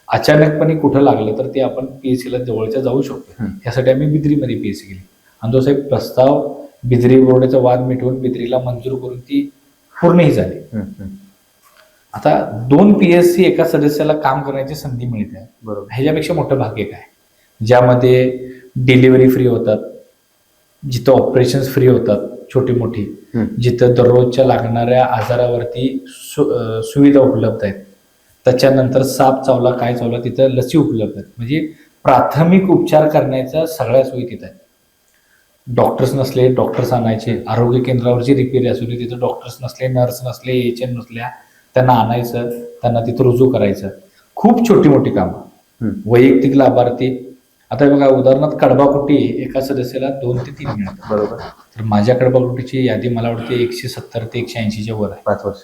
अचानकपणे कुठं लागलं तर ते आपण पीएससीला जवळच्या जाऊ शकतो, यासाठी आम्ही बिद्रीमध्ये पीएससी केली. आणि तो साहेब प्रस्ताव बिद्री बोर्डाचा वाद मिटवून बिद्रीला मंजूर करून ती पूर्णही झाली. आता 2 पीएससी एका सदस्याला काम करण्याची संधी मिळते, बरोबर, ह्याच्यापेक्षा मोठं भाग्य काय, ज्यामध्ये डिलिव्हरी फ्री होतात, जिथं ऑपरेशन्स फ्री होतात छोटी मोठी, जिथं दररोजच्या लागणाऱ्या आजारावरती सुविधा उपलब्ध आहेत, त्याच्यानंतर साप चावला काय चावला तिथं लसी उपलब्ध आहेत. म्हणजे प्राथमिक उपचार करण्याच्या सगळ्या सोयी तिथं आहेत. डॉक्टर्स नसले डॉक्टर्स आणायचे, आरोग्य केंद्रावरची रिपेअरी असू दे तिथं डॉक्टर्स नसले, नर्स नसले, एचएन नसल्या, त्यांना आणायचं, त्यांना तिथं रुजू करायचं. खूप छोटी मोठी कामं. वैयक्तिक लाभार्थी आता बघा, उदाहरणार्थ कडबाकुटी एका सदस्याला 2 ते 3 मिळतात, बरोबर. तर माझ्या कडबाकुटीची यादी मला वाटते 170 ते 180च्या वर आहे. 5 वर्ष.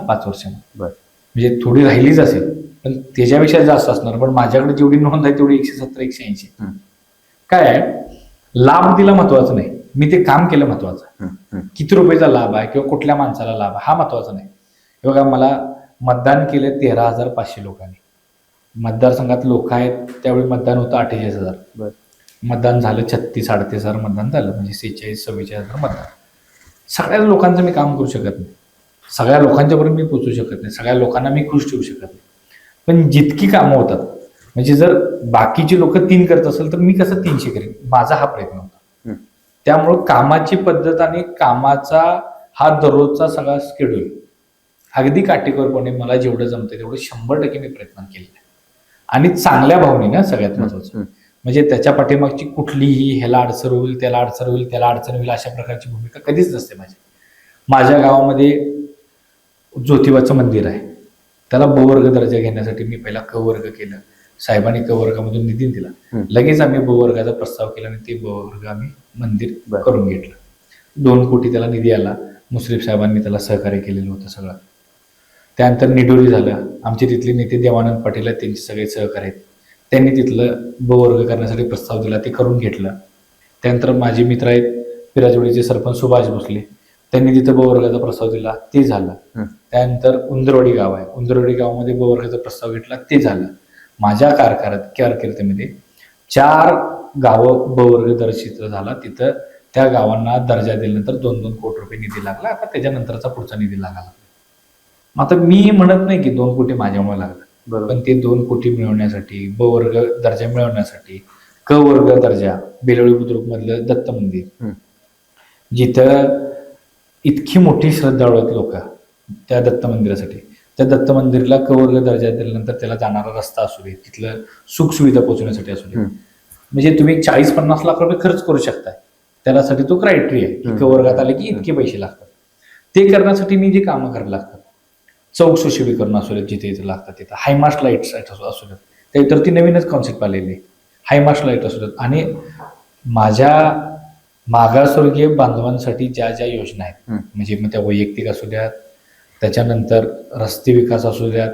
5 वर्ष म्हणजे थोडी राहिलीच असेल, पण त्याच्यापेक्षा जास्त असणार. पण माझ्याकडे जेवढी नोंद आहे तेवढी 170-180. काय आहे, लाभ दिला महत्वाचं नाही, मी ते काम केलं महत्वाचं. किती रुपयाचा लाभ आहे किंवा कुठल्या माणसाला लाभ हा महत्वाचा नाही. हे बघा, मला मतदान केलं 13,500 लोकांनी. मतदारसंघात लोक आहेत त्यावेळी मतदान होतं 48,000. मतदान झालं 36-38,000 मतदान झालं, म्हणजे 46-47,000 मतदान. सगळ्या लोकांचं मी काम करू शकत नाही, सगळ्या लोकांच्यापर्यंत मी पोचू शकत नाही, सगळ्या लोकांना मी खुश ठेवू शकत नाही. पण जितकी कामं होतात, म्हणजे जर बाकीची लोक 3 करत असेल तर मी कसं 300 करेन, माझा हा प्रयत्न होता. त्यामुळं कामाची पद्धत आणि कामाचा हा दररोजचा सगळा शेड्यूल अगदी काटेकोरपणे मला जेवढं जमतं तेवढं 100% मी प्रयत्न केलेला आहे. आणि चांगल्या भावनेनं सगळ्यात महत्वाचं, म्हणजे त्याच्या पाठीमागची कुठलीही ह्याला अडचण होईल त्याला अडचण होईल त्याला अडचण होईल अशा प्रकारची भूमिका कधीच नसते माझी. माझ्या गावामध्ये ज्योतिबाचं मंदिर आहे, त्याला ब वर्ग दर्जा घेण्यासाठी मी पहिला क वर्ग केलं, साहेबांनी क वर्गामधून निधी दिला, लगेच आम्ही ब वर्गाचा प्रस्ताव केला आणि ते ब वर्ग आम्ही मंदिर करून घेतलं. 2 कोटी त्याला निधी आला, मुश्रीफ साहेबांनी त्याला सहकार्य केलेलं होतं सगळं. त्यानंतर निडोरी झालं, आमचे तिथले नेते देवानंद पाटील आहेत, त्यांचे सगळे सहकार्य आहेत, त्यांनी तिथलं ब वर्ग करण्यासाठी प्रस्ताव दिला, ते करून घेतलं. त्यानंतर माझे मित्र आहेत पिराजोडीचे सरपंच सुभाष भोसले, त्यांनी तिथं ब वर्गाचा प्रस्ताव दिला, ते झालं. त्यानंतर उंदरवाडी गाव आहे, उंदरवाडी गावामध्ये ब वर्गाचा प्रस्ताव घेतला, ते झालं. माझ्या कारकिर्दीमध्ये 4 गावं ब वर्ग दर्शित झाला, तिथं त्या गावांना दर्जा दिल्यानंतर 2-2 कोटी रुपये निधी लागला. आता त्याच्यानंतरचा पुढचा निधी लागला. आता मी म्हणत नाही की 2 कोटी माझ्यामुळे लागला, पण ते 2 कोटी मिळवण्यासाठी, ब वर्ग दर्जा मिळवण्यासाठी क वर्ग दर्जा बेलोळी बुद्रुक मधलं दत्त मंदिर, जिथं इतकी मोठी श्रद्धाळू आहेत लोक त्या दत्त मंदिरासाठी, त्या दत्त मंदिरला क वर्ग दर्जा दिल्यानंतर त्याला जाणारा रस्ता असू दे, तिथलं सुखसुविधा पोहोचण्यासाठी असू दे, म्हणजे तुम्ही 40-50 लाख रुपये खर्च करू शकताय, त्यासाठी तो क्रायटेरिया आहे की क वर्गात आले की इतके पैसे लागतात. ते करण्यासाठी मी जी कामं करायला लागतात, चौक सुशोभीकरण असू देत जिथे इथे लागतात, तिथं हायमास्ट लाईट्स असू देत, त्यातर ती नवीनच कॉन्सेप्ट आलेली आहे, हायमास्ट लाईट असू देत. आणि माझ्या मागासवर्गीय बांधवांसाठी ज्या ज्या योजना आहेत, म्हणजे मग त्या वैयक्तिक असू द्यात, त्याच्यानंतर रस्ते विकास असू द्यात,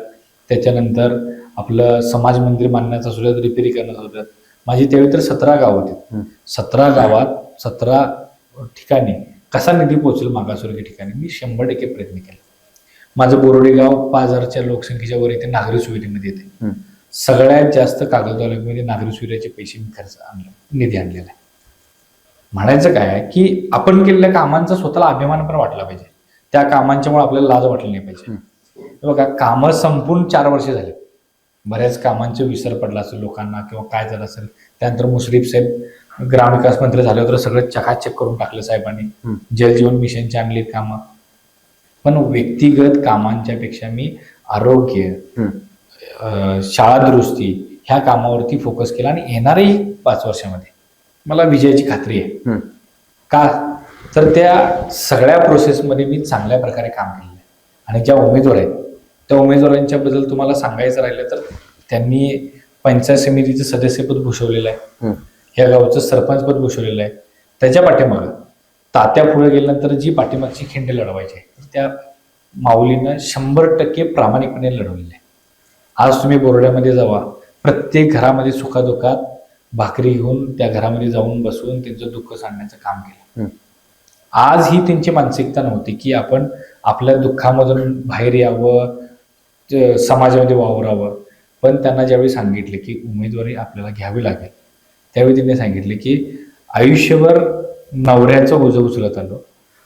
त्याच्यानंतर आपलं समाज मंदिर बांधण्याचं असू द्यात, रिपेरी करण्याचं असू द्यात, माझी त्यावेळी तर 17 गाव होती. 17 गावात 17 ठिकाणी कसा निधी पोहोचेल मागासवर्गीय ठिकाणी मी 100% प्रयत्न केला. माझं बोरोडे गाव 5,000च्या लोकसंख्येच्या वर येते, नागरी सुविधेमध्ये येते. सगळ्यात जास्त कागद तालुक्यामध्ये नागरी सुविधेचे पैसे मी खर्च निधी आणलेला आहे. म्हणायचं काय आहे की आपण केलेल्या कामांचा स्वतःला अभिमान पण वाटला पाहिजे, त्या कामांच्यामुळे आपल्याला लाज वाटली नाही पाहिजे. बघा, कामं संपून 4 वर्ष झाले, बऱ्याच कामांचे विसर पडला असेल लोकांना किंवा काय झालं असेल. त्यानंतर मुश्रीफ साहेब ग्रामविकास मंत्री झाले होते, सगळं चकाचक करून टाकलं साहेबांनी, जलजीवन मिशनची आणली कामं. पण व्यक्तिगत कामांच्या पेक्षा मी आरोग्य, शाळा दुरुस्ती ह्या कामावरती फोकस केला आणि येणारही 5 वर्षामध्ये मला विजयाची खात्री आहे. हम्म. का तर त्या सगळ्या प्रोसेसमध्ये मी चांगल्या प्रकारे काम केलेलं आहे. आणि ज्या उमेदवार आहेत त्या उमेदवारांच्या बद्दल तुम्हाला सांगायचं राहिलं तर त्यांनी पंचायत समितीचं सदस्यपद भूषवलेलं आहे. हम्म. ह्या गावचं सरपंचपद भूषवलेलं आहे. त्याच्या पाठीमागं तात्या पुढे गेल्यानंतर जी पाठीमागची खिंड लढवायची आहे तर त्या माऊलीनं 100% प्रामाणिकपणे लढवलेली आहे. आज तुम्ही बोर्ड्यामध्ये जावा, प्रत्येक घरामध्ये सुखादुःखात भाकरी घेऊन त्या घरामध्ये जाऊन बसून त्यांचं दुःख सांगण्याचं काम केलं. आज ही त्यांची मानसिकता नव्हती की आपण आपल्या दुःखामधून बाहेर यावं, समाजामध्ये वावरावं. पण त्यांना ज्यावेळी सांगितले की उमेदवारी आपल्याला घ्यावी लागेल त्यावेळी त्यांनी सांगितले की आयुष्यभर नवऱ्याचं ओझं उचलत आलो,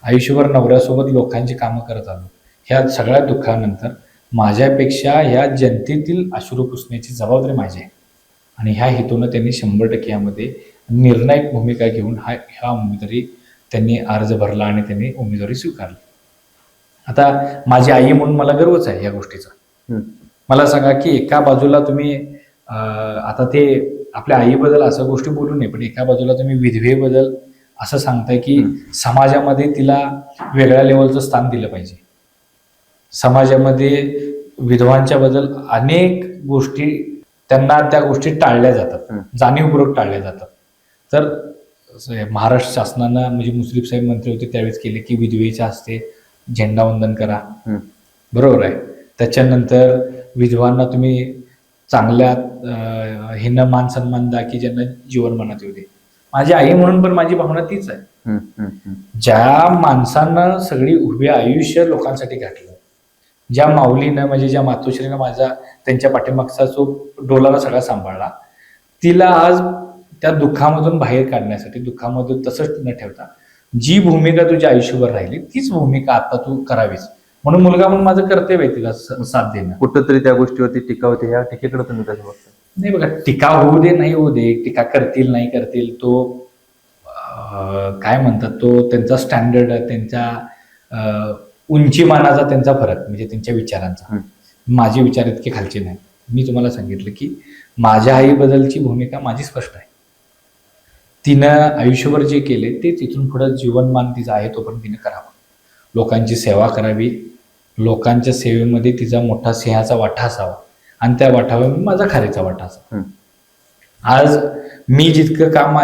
आयुष्यभर नवऱ्यासोबत लोकांची कामं करत आलो. ह्या सगळ्या दुःखानंतर माझ्यापेक्षा ह्या जनतेतील अश्रू पुसण्याची जबाबदारी माझी आहे. आणि ह्या हेतूनं त्यांनी 100% यामध्ये निर्णायक भूमिका घेऊन ह्या उमेदवारी त्यांनी अर्ज भरला आणि त्यांनी उमेदवारी स्वीकारली. आता माझी आई म्हणून मला गर्वच आहे या गोष्टीचा. मला सांगा की एका बाजूला तुम्ही आता ते आपल्या आईबद्दल असं गोष्टी बोलू नये, पण एका बाजूला तुम्ही विधवेबद्दल असं सांगताय की समाजामध्ये तिला वेगळ्या लेवलचं स्थान दिलं पाहिजे. समाजामध्ये विधवांच्या बद्दल अनेक गोष्टी त्यांना त्या गोष्टी टाळल्या जातात, जाणीवपूर्वक टाळल्या जातात. तर महाराष्ट्र शासनानं म्हणजे मुश्रीफ साहेब मंत्री होते त्यावेळेस केले की विधवेच्या हस्ते झेंडावंदन करा. बरोबर आहे. त्याच्यानंतर विधवांना तुम्ही चांगल्या हिनं मान सन्मान द्या की ज्यांना जीवनमानात येऊ दे. माझी आई म्हणून पण माझी भावना तीच आहे. ज्या माणसानं सगळी उभे आयुष्य लोकांसाठी घातलं, ज्या माऊलीनं म्हणजे ज्या मातोश्रीनं माझा त्यांच्या पाठीमागचा जो डोलारा सगळा सांभाळला, तिला आज त्या दुःखामधून बाहेर काढण्यासाठी दुःखामधून तसंच न ठेवता जी भूमिका तुझ्या आयुष्यभर राहिली तीच भूमिका आता तू करावीस म्हणून मुलगा म्हणून माझं कर्तव्य आहे तिला साथ देणं. कुठंतरी त्या गोष्टीवरती टीका होते, ह्या टीकेकडे तुम्ही कसं बघता? नाही बघा, टीका होऊ दे नाही होऊ दे, टीका करतील नाही करतील, तो काय म्हणतात तो त्यांचा स्टँडर्ड, त्यांच्या उंचीमानाचा त्यांचा फरक म्हणजे त्यांच्या विचारांचा. माझे विचार इतके खालचे नाही. मी तुम्हाला सांगितलं की माझ्या आईबद्दलची भूमिका माझी स्पष्ट आहे. तिनं आयुष्यभर जे केले ते तिथून पुढे जीवनमान तिचं आहे तोपर्यंत तिने करावं. लोकांची सेवा करावी, लोकांच्या सेवेमध्ये तिचा मोठा सिंहाचा वाटा असावा आणि त्या वाटावर माझा खारीचा वाटा असावा. आज मी जितकं काम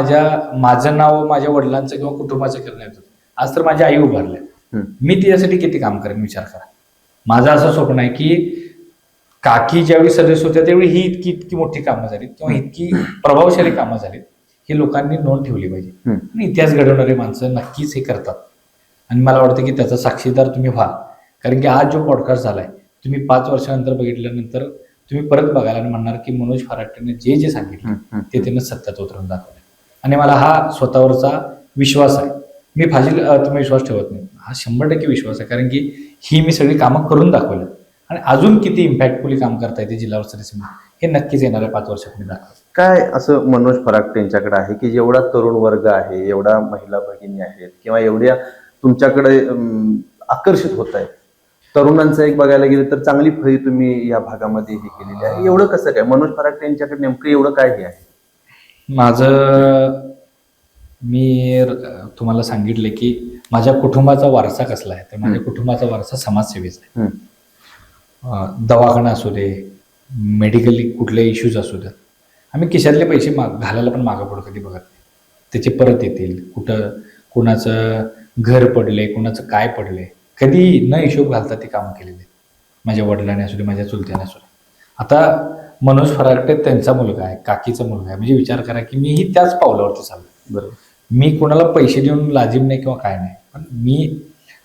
माझं नाव माझ्या वडिलांचं किंवा कुटुंबाचं करण्यात होतं, आज तर माझी आई उभारल्या. मी तिच्यासाठी किती काम करेन विचार करा. माझं असं स्वप्न आहे की काकी ज्यावेळी सदस्य होत्या त्यावेळी ही इतकी मोठी कामं झालीत किंवा इतकी प्रभावशाली कामं झालीत हे लोकांनी नोंद ठेवली पाहिजे. आणि इतिहास घडवणारी माणसं नक्कीच हे करतात आणि मला वाटतं की त्याचा साक्षीदार तुम्ही व्हा. कारण की आज जो पॉडकास्ट झालाय तुम्ही 5 वर्षानंतर बघितल्यानंतर तुम्ही परत बघाल आणि म्हणणार की मनोज फराटेने जे जे सांगितलं ते त्यानं सत्यात उतरून दाखवलं. आणि मला हा स्वतःवरचा विश्वास आहे. मी फाजील तुम्ही विश्वास ठेवत नाही, हा 100% विश्वास आहे. कारण की ही मी सगळी कामं करून दाखवलं आणि अजून किती इम्पॅक्टफुली काम करता येते जिल्हा परिषद हे नक्कीच येणाऱ्या 5 वर्षांनी दाखवलं. काय असं मनोज फराटे यांच्याकडे आहे की जेवढा तरुण वर्ग आहे, एवढा महिला भगिनी आहेत किंवा एवढ्या तुमच्याकडे आकर्षित होत आहेत, तरुणांचं एक बघायला गेलं तर चांगली फळी तुम्ही या भागामध्ये हे केलेली आहे, एवढं कसं काय मनोज फराटे यांच्याकडे नेमकं एवढं काय हे आहे? मी तुम्हाला सांगितले की माझ्या कुटुंबाचा वारसा कसला आहे, तर माझ्या कुटुंबाचा वारसा समाजसेवेचा आहे. दवाखाना असू दे, मेडिकली कुठले इश्यूज असू द्या, आम्ही खिशातले पैसे घालायला पण मागं पुढं कधी बघत नाही. त्याचे परत येतील, कुठं कुणाचं घर पडले, कुणाचं काय पडले, कधी न हिशोब घालता ते कामं केलेले माझ्या वडिलांनी असू दे, माझ्या चुलत्याने असू दे. आता मनोज फराटे त्यांचा मुलगा आहे, काकीचा मुलगा आहे, म्हणजे विचार करा की मीही त्याच पावलावरती चाललो. बरोबर. मी कोणाला पैसे देऊन लाजीम नाही किंवा काय नाही, पण मी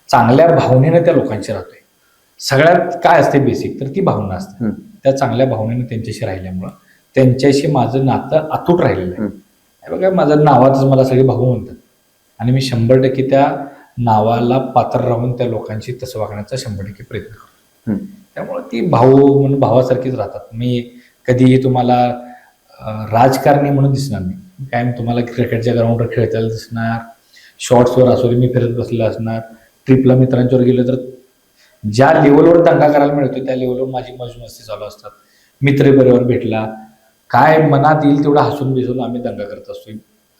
चांगल्या भावनेनं त्या लोकांशी राहतोय. सगळ्यात काय असते बेसिक तर ती भावना असते. त्या चांगल्या भावनेनं त्यांच्याशी राहिल्यामुळं त्यांच्याशी माझं नातं अतूट राहिलेलं आहे. बघा, माझ्या नावातच मला सगळे भाऊ म्हणतात आणि मी 100% त्या नावाला पात्र राहून त्या लोकांशी तसं वागण्याचा 100% प्रयत्न करतो. त्यामुळे ती भाऊ म्हणून भावासारखीच राहतात. मी कधीही तुम्हाला राजकारणी म्हणून दिसणार नाही. काय तुम्हाला क्रिकेटच्या ग्राउंडवर खेळताना दिसणार, शॉर्ट्सवर असू दे मी फिरत बसलेला असणार, ट्रिपला मित्रांच्यावर गेलो तर ज्या लेवलवर दंगा करायला मिळतो त्या लेवलवर माझी मौज-मस्ती चालू असतात. मित्र बरोबर भेटला, काय मनात येईल तेवढं हसून बिसून आम्ही दंगा करत असतो.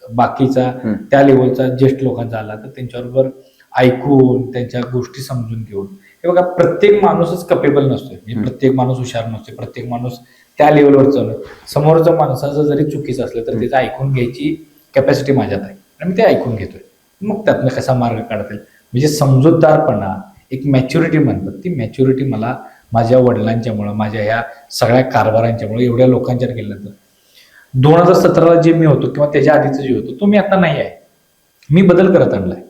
बाकीचा त्या लेवलचा ज्येष्ठ लोकांचा आला तर त्यांच्याबरोबर ऐकून त्यांच्या गोष्टी समजून घेऊन. हे बघा, प्रत्येक माणूसच कपेबल नसतोय, म्हणजे प्रत्येक माणूस हुशार नसतोय, प्रत्येक माणूस त्या लेवलवर चालू. समोरच्या माणसाचं जरी चुकीचं असलं तर त्याचं ऐकून घ्यायची कॅपॅसिटी माझ्यात आहे आणि मी ते ऐकून घेतोय. मग त्यातनं कसा मार्ग काढता येईल, म्हणजे समजूतदारपणा, एक मॅच्युरिटी म्हणतात, ती मॅच्युरिटी मला माझ्या वडिलांच्यामुळं, माझ्या ह्या सगळ्या कारभारांच्यामुळे, एवढ्या लोकांच्या गेल्यानंतर 2017ला जे मी होतो किंवा त्याच्या आधीचं जे होतो तो मी आता नाही आहे. मी बदल करत आणलाय.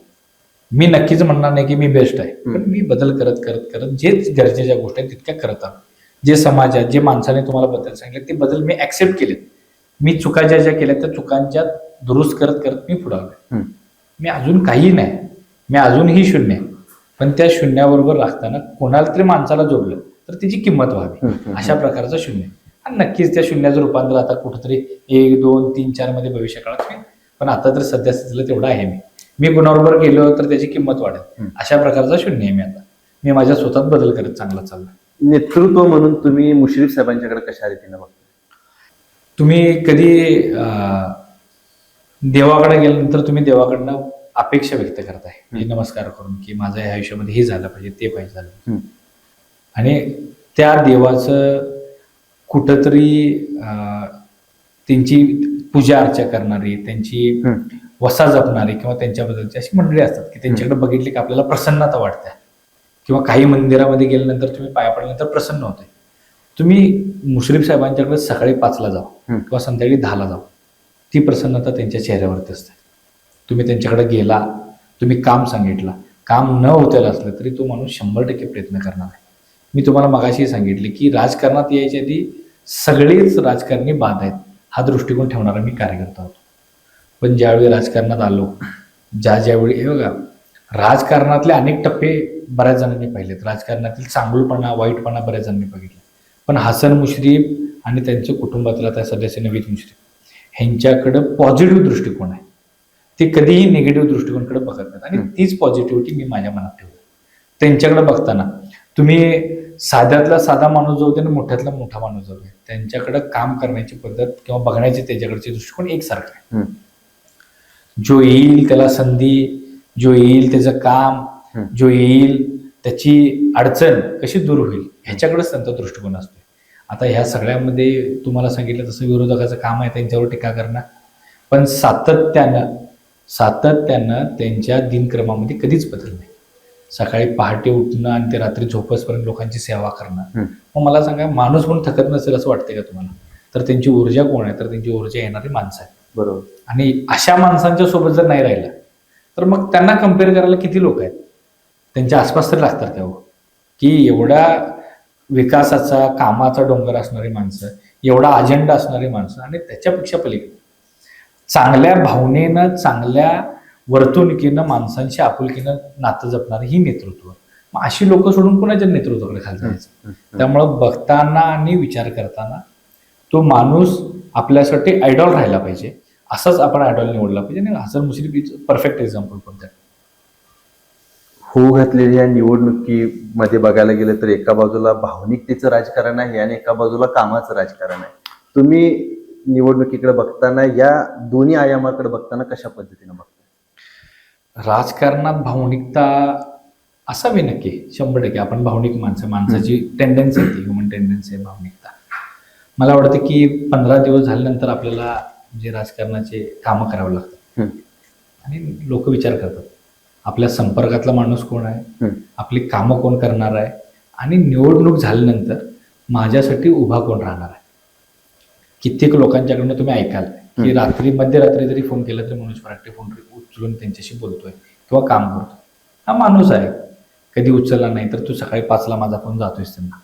मी नक्कीच म्हणणार नाही की मी बेस्ट आहे, पण मी बदल करत करत करत जे गरजेच्या गोष्टी आहेत तितक्या करत आलो. जे समाजात, जे माणसाने तुम्हाला बदल सांगितले ते बदल मी ऍक्सेप्ट केलेत. मी चुका ज्या ज्या केल्या त्या चुकांच्या दुरुस्त करत करत मी पुढे आलोय. मी अजून काही नाही, मी अजूनही शून्य आहे, पण त्या शून्याबरोबर राखताना कोणाला तरी माणसाला जोडलं तर त्याची किंमत व्हावी, अशा प्रकारचं शून्य. आणि नक्कीच त्या शून्याचं रूपांतर आता कुठंतरी 1, 2, 3, 4 मध्ये भविष्य काळात होईल, पण आता तर सध्या स्थितीला तेवढं आहे. मी कुणाबरोबर गेलो तर त्याची किंमत वाढेल, अशा प्रकारचा शून्य आहे मी आता. मी माझ्या स्वतःत बदल करत चांगला चाललोय. नेतृत्व म्हणून तुम्ही मुश्रीफ साहेबांच्याकडे कशा रीतीने बघता? तुम्ही कधी देवाकडे गेल्यानंतर तुम्ही देवाकडनं अपेक्षा व्यक्त करताय, म्हणजे नमस्कार करून की माझं या आयुष्यामध्ये हे झालं पाहिजे, ते पाहिजे झालं, आणि त्या देवाचं कुठंतरी त्यांची पूजा अर्चा करणारी, त्यांची वसा जपणारी किंवा त्यांच्याबद्दलची अशी मंडळी असतात की त्यांच्याकडे बघितली की आपल्याला प्रसन्नता वाटते. किंवा काही मंदिरामध्ये गेल्यानंतर तुम्ही पाया पडल्यानंतर प्रसन्न होते. तुम्ही मुश्रीफ साहेबांच्याकडे सकाळी 5ला जावा किंवा संध्याकाळी 10ला जावा, ती प्रसन्नता त्यांच्या चेहऱ्यावरती असते. तुम्ही त्यांच्याकडे गेला, तुम्ही काम सांगितलं, काम न होतेलं असलं तरी तो माणूस 100% प्रयत्न करणार आहे. मी तुम्हाला मगाशी सांगितले की राजकारणात यायच्या आधी सगळेच राजकारणी बाद आहेत, हा दृष्टिकोन ठेवणारा मी कार्यकर्ता होतो. पण ज्यावेळी राजकारणात आलो, ज्यावेळी हे बघा, राजकारणातले अनेक टप्पे बऱ्याच जणांनी पाहिलेत. राजकारणातील चांगलपणा, वाईटपणा बऱ्याच जणांनी बघितलं, पण हसन मुश्रीफ आणि त्यांच्या कुटुंबातला त्या सदस्य नवीद मुश्रीफ ह्यांच्याकडं पॉझिटिव्ह दृष्टिकोन आहे. ते कधीही निगेटिव्ह दृष्टिकोनाकडे बघत नाहीत आणि तीच पॉझिटिव्हिटी मी माझ्या मनात ठेवतो. त्यांच्याकडे बघताना तुम्ही साध्यातला साधा माणूस जो होते ना मोठ्यातला मोठा माणूस जो आहे, त्यांच्याकडे काम करण्याची पद्धत किंवा बघण्याची त्याच्याकडचे दृष्टिकोन एकसारखा आहे. जो येईल त्याला संधी, जो येईल त्याचं काम, जो येईल त्याची अडचण कशी दूर होईल ह्याच्याकडेच त्यांचा दृष्टिकोन असतो. आता ह्या सगळ्यामध्ये तुम्हाला सांगितलं तसं विरोधकाचं काम आहे त्यांच्यावर टीका करणं, पण सातत्यानं त्यांच्या दिनक्रमामध्ये कधीच बदल नाही. सकाळी पहाटे उठणं आणि ते रात्री झोपसपर्यंत लोकांची सेवा करणं. मग मला सांगा, माणूस म्हणून थकत नसेल असं वाटतंय का तुम्हाला? तर त्यांची ऊर्जा कोण आहे? तर त्यांची ऊर्जा येणारी माणसं आहेत. बरोबर. आणि अशा माणसांच्या सोबत जर नाही राहिलं तर मग त्यांना कम्पेअर करायला किती लोक आहेत? त्यांच्या आसपास तरी लागतात तेव्हा, की एवढ्या विकासाचा, कामाचा डोंगर असणारी माणसं, एवढा अजेंडा असणारी माणसं, आणि त्याच्यापेक्षा पलीकडे चांगल्या भावनेनं, चांगल्या वर्तणुकीनं, माणसांशी आपुलकीनं नातं जपणारं ही नेतृत्व. मग अशी लोक सोडून कोणाच्या नेतृत्वाकडे खाली जायचं? त्यामुळं बघताना आणि विचार करताना तो माणूस आपल्यासाठी आयडॉल राहिला पाहिजे, असाच आपण आयडॉल निवडला पाहिजे. आणि Hasan Mushrif is perfect example for that. होऊ घातलेल्या निवडणुकीमध्ये बघायला गेलं तर एका बाजूला भावनिकतेचं राजकारण आहे आणि एका बाजूला कामाचं राजकारण आहे. तुम्ही निवडणुकीकडे बघताना या दोन्ही आयामाकडे बघताना कशा पद्धतीने बघता? राजकारणात भावनिकता असावी नक्की, 100%. आपण भावनिक माणसाची टेंडन्सी आहे, ती ह्युमन टेंडन्सी आहे भावनिकता. मला वाटतं की 15 दिवस झाल्यानंतर आपल्याला जे राजकारणाचे कामं करावं लागतात आणि लोक विचार करतात आपल्या संपर्कातला माणूस कोण आहे, आपली कामं कोण करणार आहे, आणि निवडणूक झाल्यानंतर माझ्यासाठी उभा कोण राहणार आहे. कित्येक लोकांच्याकडनं तुम्ही ऐकाल की मध्यरात्री जरी फोन केला तरी मनोज फराटे फोन उचलून त्यांच्याशी बोलतोय किंवा काम करतोय. हा माणूस आहे, कधी उचलला नाही तर तू सकाळी 5ला माझा फोन जातोयस त्यांना.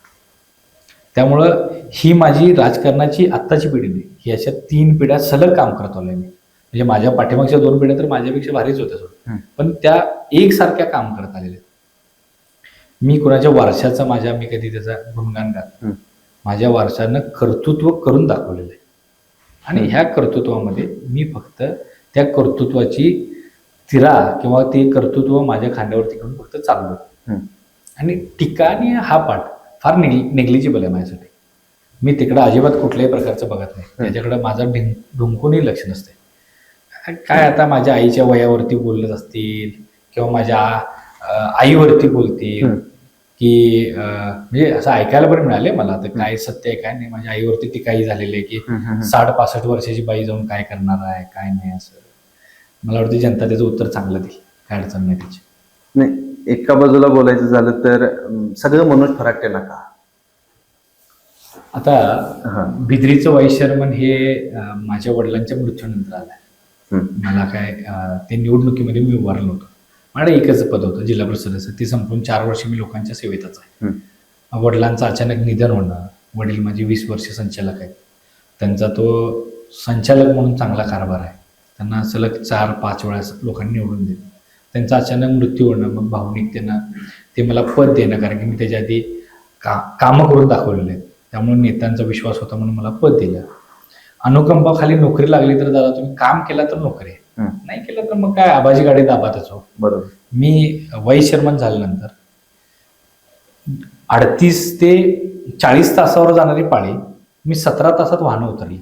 त्यामुळं ही माझी राजकारणाची आत्ताची पिढी नाही, ही अशा 3 पिढ्या सलग काम करत आलोय मी. म्हणजे माझ्या पाठीमागच्या 2 पिढ्या तर माझ्यापेक्षा भारीच होत्या, पण त्या एकसारख्या काम करत आलेल्या. मी कुणाच्या वारशाचा मी कधी त्याचा गुणगान गात, माझ्या वारशानं कर्तृत्व करून दाखवलेलं आहे. आणि ह्या कर्तृत्वामध्ये मी फक्त त्या कर्तृत्वाची तिरा किंवा ते कर्तृत्व माझ्या खांद्यावरती घेऊन फक्त चाललो. आणि टीका आणि हा पाठ फार नेग्लिजिबल आहे माझ्यासाठी. मी तिकडं अजिबात कुठल्याही प्रकारचं बघत नाही, त्याच्याकडे माझं ढुंकूनही लक्ष नसते. काय आता माझ्या आईच्या वयावरती बोलत असतील किंवा माझ्या आईवरती बोलतील की म्हणजे असं ऐकायला पण मिळाले मला. आता काय सत्य आहे काय नाही, माझ्या आईवरती टीकाही झालेली आहे की 60-65 वर्षाची बाई जाऊन काय करणार आहे काय नाही. असं मला वाटतं जनता त्याचं उत्तर चांगलं देईल, काय अडचण नाही त्याची. नाही, एका बाजूला बोलायचं झालं तर सगळं मनोज फराटे नका. आता बिद्रीचं वाईस चेअरमन हे माझ्या वडिलांच्या मृत्यूनंतर आलं. मला काय ते निवडणुकीमध्ये मी उभारलो होतो. माझं एकच पद होतं जिल्हा परिषद सदस्य, ते संपून 4 वर्ष मी लोकांच्या सेवेतच आहे. वडिलांचं अचानक निधन होणं, वडील माझे 20 वर्ष संचालक आहेत, त्यांचा तो संचालक म्हणून चांगला कारभार आहे, त्यांना सलग 4-5 वेळा लोकांनी निवडून दिलं. त्यांचा अचानक मृत्यू होणं, मग भावनिकतेनं ते मला पद देणं, कारण की मी त्याच्या आधी कामं करून दाखवलेले आहेत, त्यामुळे नेत्यांचा विश्वास होता म्हणून मला पद दिलं. अनुकंपा खाली नोकरी लागली तर दादा तुम्ही काम केला तर नोकरी, नाही केलं तर मग काय आबाजी गाडी दाबातच हो. बरोबर. मी वाईस चेअरमन झाल्यानंतर 38 ते 40 तासावर जाणारी पाळी मी 17 तासात वाहनं उतरली.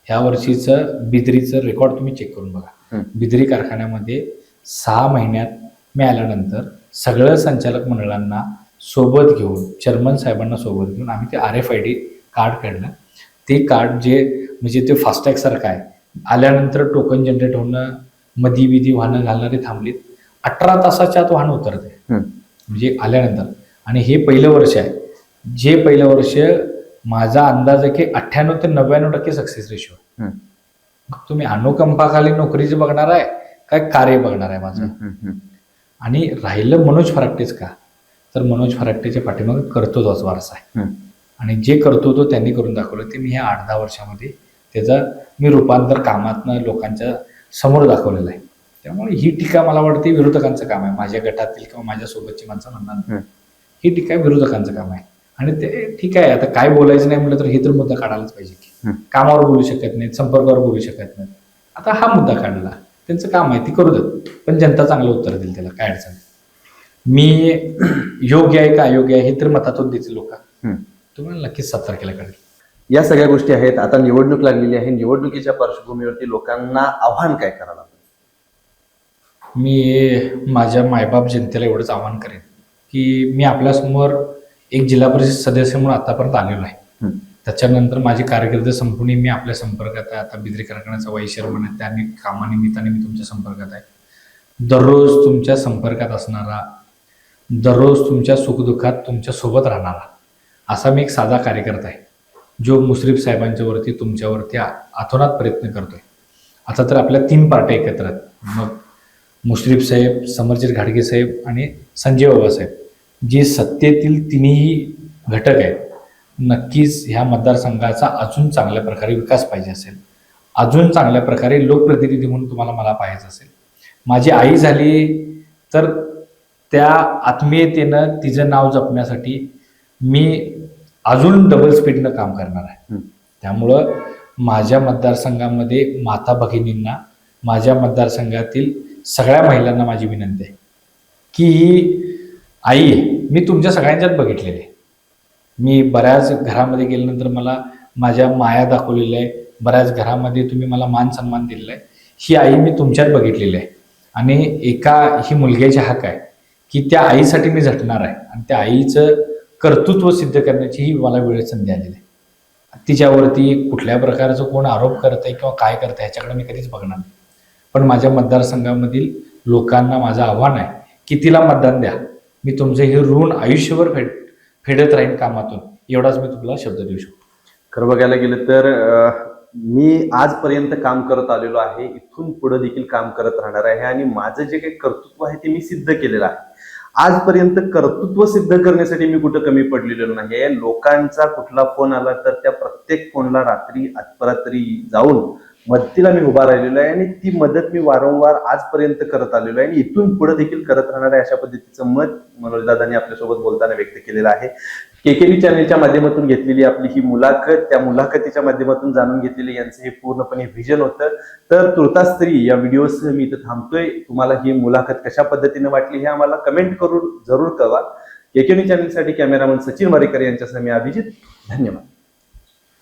ह्या वर्षीचं बिद्रीचं रेकॉर्ड तुम्ही चेक करून बघा. बिद्री कारखान्यामध्ये 6 महिन्यात मी आल्यानंतर सगळं संचालक मंडळांना सोबत घेऊन, चेअरमन साहेबांना सोबत घेऊन आम्ही ते RFID कार्ड काढलं. ते कार्ड जे म्हणजे ते फास्टॅग सारखं आहे, आल्यानंतर टोकन जनरेट होणं, मधी विधी वाहनं घालणारे थांबलीत, 18 तासाच्या आत वाहन उतरते म्हणजे आल्यानंतर. आणि हे पहिलं वर्ष आहे, जे पहिलं वर्ष माझा अंदाज आहे की 98 ते 99% सक्सेस रेशो. मग तुम्ही अनुकंपाखाली नोकरीचं बघणार आहे काय कार्य बघणार आहे माझं. आणि राहिलं मनोज फराटेच का, तर मनोज फराटेच्या पाठीमागे कर्तृत्वाचा वारसा आहे. आणि जे कर्तृत्व त्यांनी करून दाखवलं ते मी ह्या 8-10 वर्षामध्ये त्याचं मी रूपांतर कामातनं लोकांच्या समोर दाखवलेलं आहे. त्यामुळे ही टीका मला वाटते विरोधकांचं काम आहे. माझ्या गटातील किंवा माझ्या सोबतची माणसं म्हणणार ही टीका विरोधकांचं काम आहे. आणि ते ठीक आहे, आता काय बोलायचं नाही म्हटलं तर हे तर मुद्दा काढायलाच पाहिजे की कामावर बोलू शकत नाहीत, संपर्कावर बोलू शकत नाहीत. आता हा मुद्दा काढला, त्यांचं काम आहे, ती करू देत, पण जनता चांगलं उत्तर देईल त्याला, काय अडचण. मी योग्य आहे का अयोग्य आहे हे तर मतातून देतील लोक, तुम्हाला नक्कीच 7 तारखेला कळेल. या सगळ्या गोष्टी आहेत. आता निवडणूक लागलेली आहे, निवडणुकीच्या पार्श्वभूमीवरती लोकांना आव्हान काय करायला? मी माझ्या मायबाप जनतेला एवढंच आवाहन करेन की मी आपल्यासमोर एक जिल्हा परिषद सदस्य म्हणून आतापर्यंत आलेलो आहे. त्याच्यानंतर माझी कारकीर्द संपूर्ण मी आपल्या संपर्कात आहे. आता बिद्री कारखान्याचा वाईस चेअरमन आहे, त्या कामानिमित्ताने मी तुमच्या संपर्कात आहे. दररोज तुमच्या संपर्कात असणारा, दररोज तुमच्या सुखदुःखात तुमच्या सोबत राहणारा असा मी एक साधा कार्यकर्ता आहे, जो मुश्रीफ साहेबांच्या वरती तुमच्यावरती अतोनात प्रयत्न करतोय. आता तर आपल्या 3 पार्ट्या एकत्र आहेत, मग मुश्रीफ साहेब, समरजित घाडगे साहेब आणि संजय बाबा साहेब, जे सत्तेतील 3ही घटक आहेत. नक्कीच ह्या मतदारसंघाचा अजून चांगल्या प्रकारे विकास पाहिजे असेल, अजून चांगल्या प्रकारे लोकप्रतिनिधी म्हणून तुम्हाला मला पाहायचं असेल, माझी आई झाली तर त्या आत्मीयतेनं तिचं नाव जपण्यासाठी मी अजून डबल स्पीडनं काम करणार आहे. त्यामुळं माझ्या मतदारसंघामध्ये माता भगिनींना, माझ्या मतदारसंघातील सगळ्या महिलांना माझी विनंती आहे की ही आई आहे, मी तुमच्या सगळ्यांच्यात बघितलेली आहे. मी बऱ्याच घरामध्ये गेल्यानंतर मला माझ्या माया दाखवलेल्या आहे, बऱ्याच घरामध्ये तुम्ही मला मान सन्मान दिलेला आहे. ही आई मी तुमच्यात बघितलेली आहे. आणि एका ही मुलग्याची हक आहे की त्या आईसाठी मी झटणार आहे, आणि त्या आईचं कर्तृत्व सिद्ध करण्याची ही मला वेळ संधी आलेली आहे. तिच्यावरती कुठल्या प्रकारचं कोण आरोप करत आहे किंवा काय करत आहे ह्याच्याकडे मी कधीच बघणार नाही. पण माझ्या मतदारसंघामधील लोकांना माझं आव्हान आहे की तिला मतदान द्या, मी तुमचं हे ऋण आयुष्यभर फेडत राहीन कामातून, एवढाच मी तुम्हाला शब्द देऊ शकतो. खरं बघायला गेलं तर मी आजपर्यंत काम करत आलेलो आहे, इथून पुढे देखील काम करत राहणार आहे, आणि माझं जे काही कर्तृत्व आहे ते मी सिद्ध केलेलं आहे. आजपर्यंत कर्तृत्व सिद्ध करण्यासाठी मी कुठं कमी पडलेलो नाही. लोकांचा कुठला फोन आला तर त्या प्रत्येक फोनला रात्री अपरात्री जाऊन मदतीला मी उभा राहिलेलो आहे, आणि ती मदत मी वारंवार आजपर्यंत करत आलेलो आहे, आणि इथून पुढे देखील करत राहणार आहे. अशा पद्धतीचं मत मनोजदादांनी आपल्यासोबत बोलताना व्यक्त केलेलं आहे. केकेबी चॅनलच्या माध्यमातून घेतलेली आपली ही मुलाखत, त्या मुलाखतीच्या माध्यमातून जाणून घेतलेले यांचं हे पूर्णपणे व्हिजन होतं. तर तुर्तास तरी या व्हिडिओसह मी इथं थांबतोय. तुम्हाला ही मुलाखत कशा पद्धतीने वाटली हे आम्हाला कमेंट करून जरूर कळवा. केकेबी चॅनलसाठी कॅमेरामन सचिन वारेकर यांच्यासह मी अभिजित. धन्यवाद.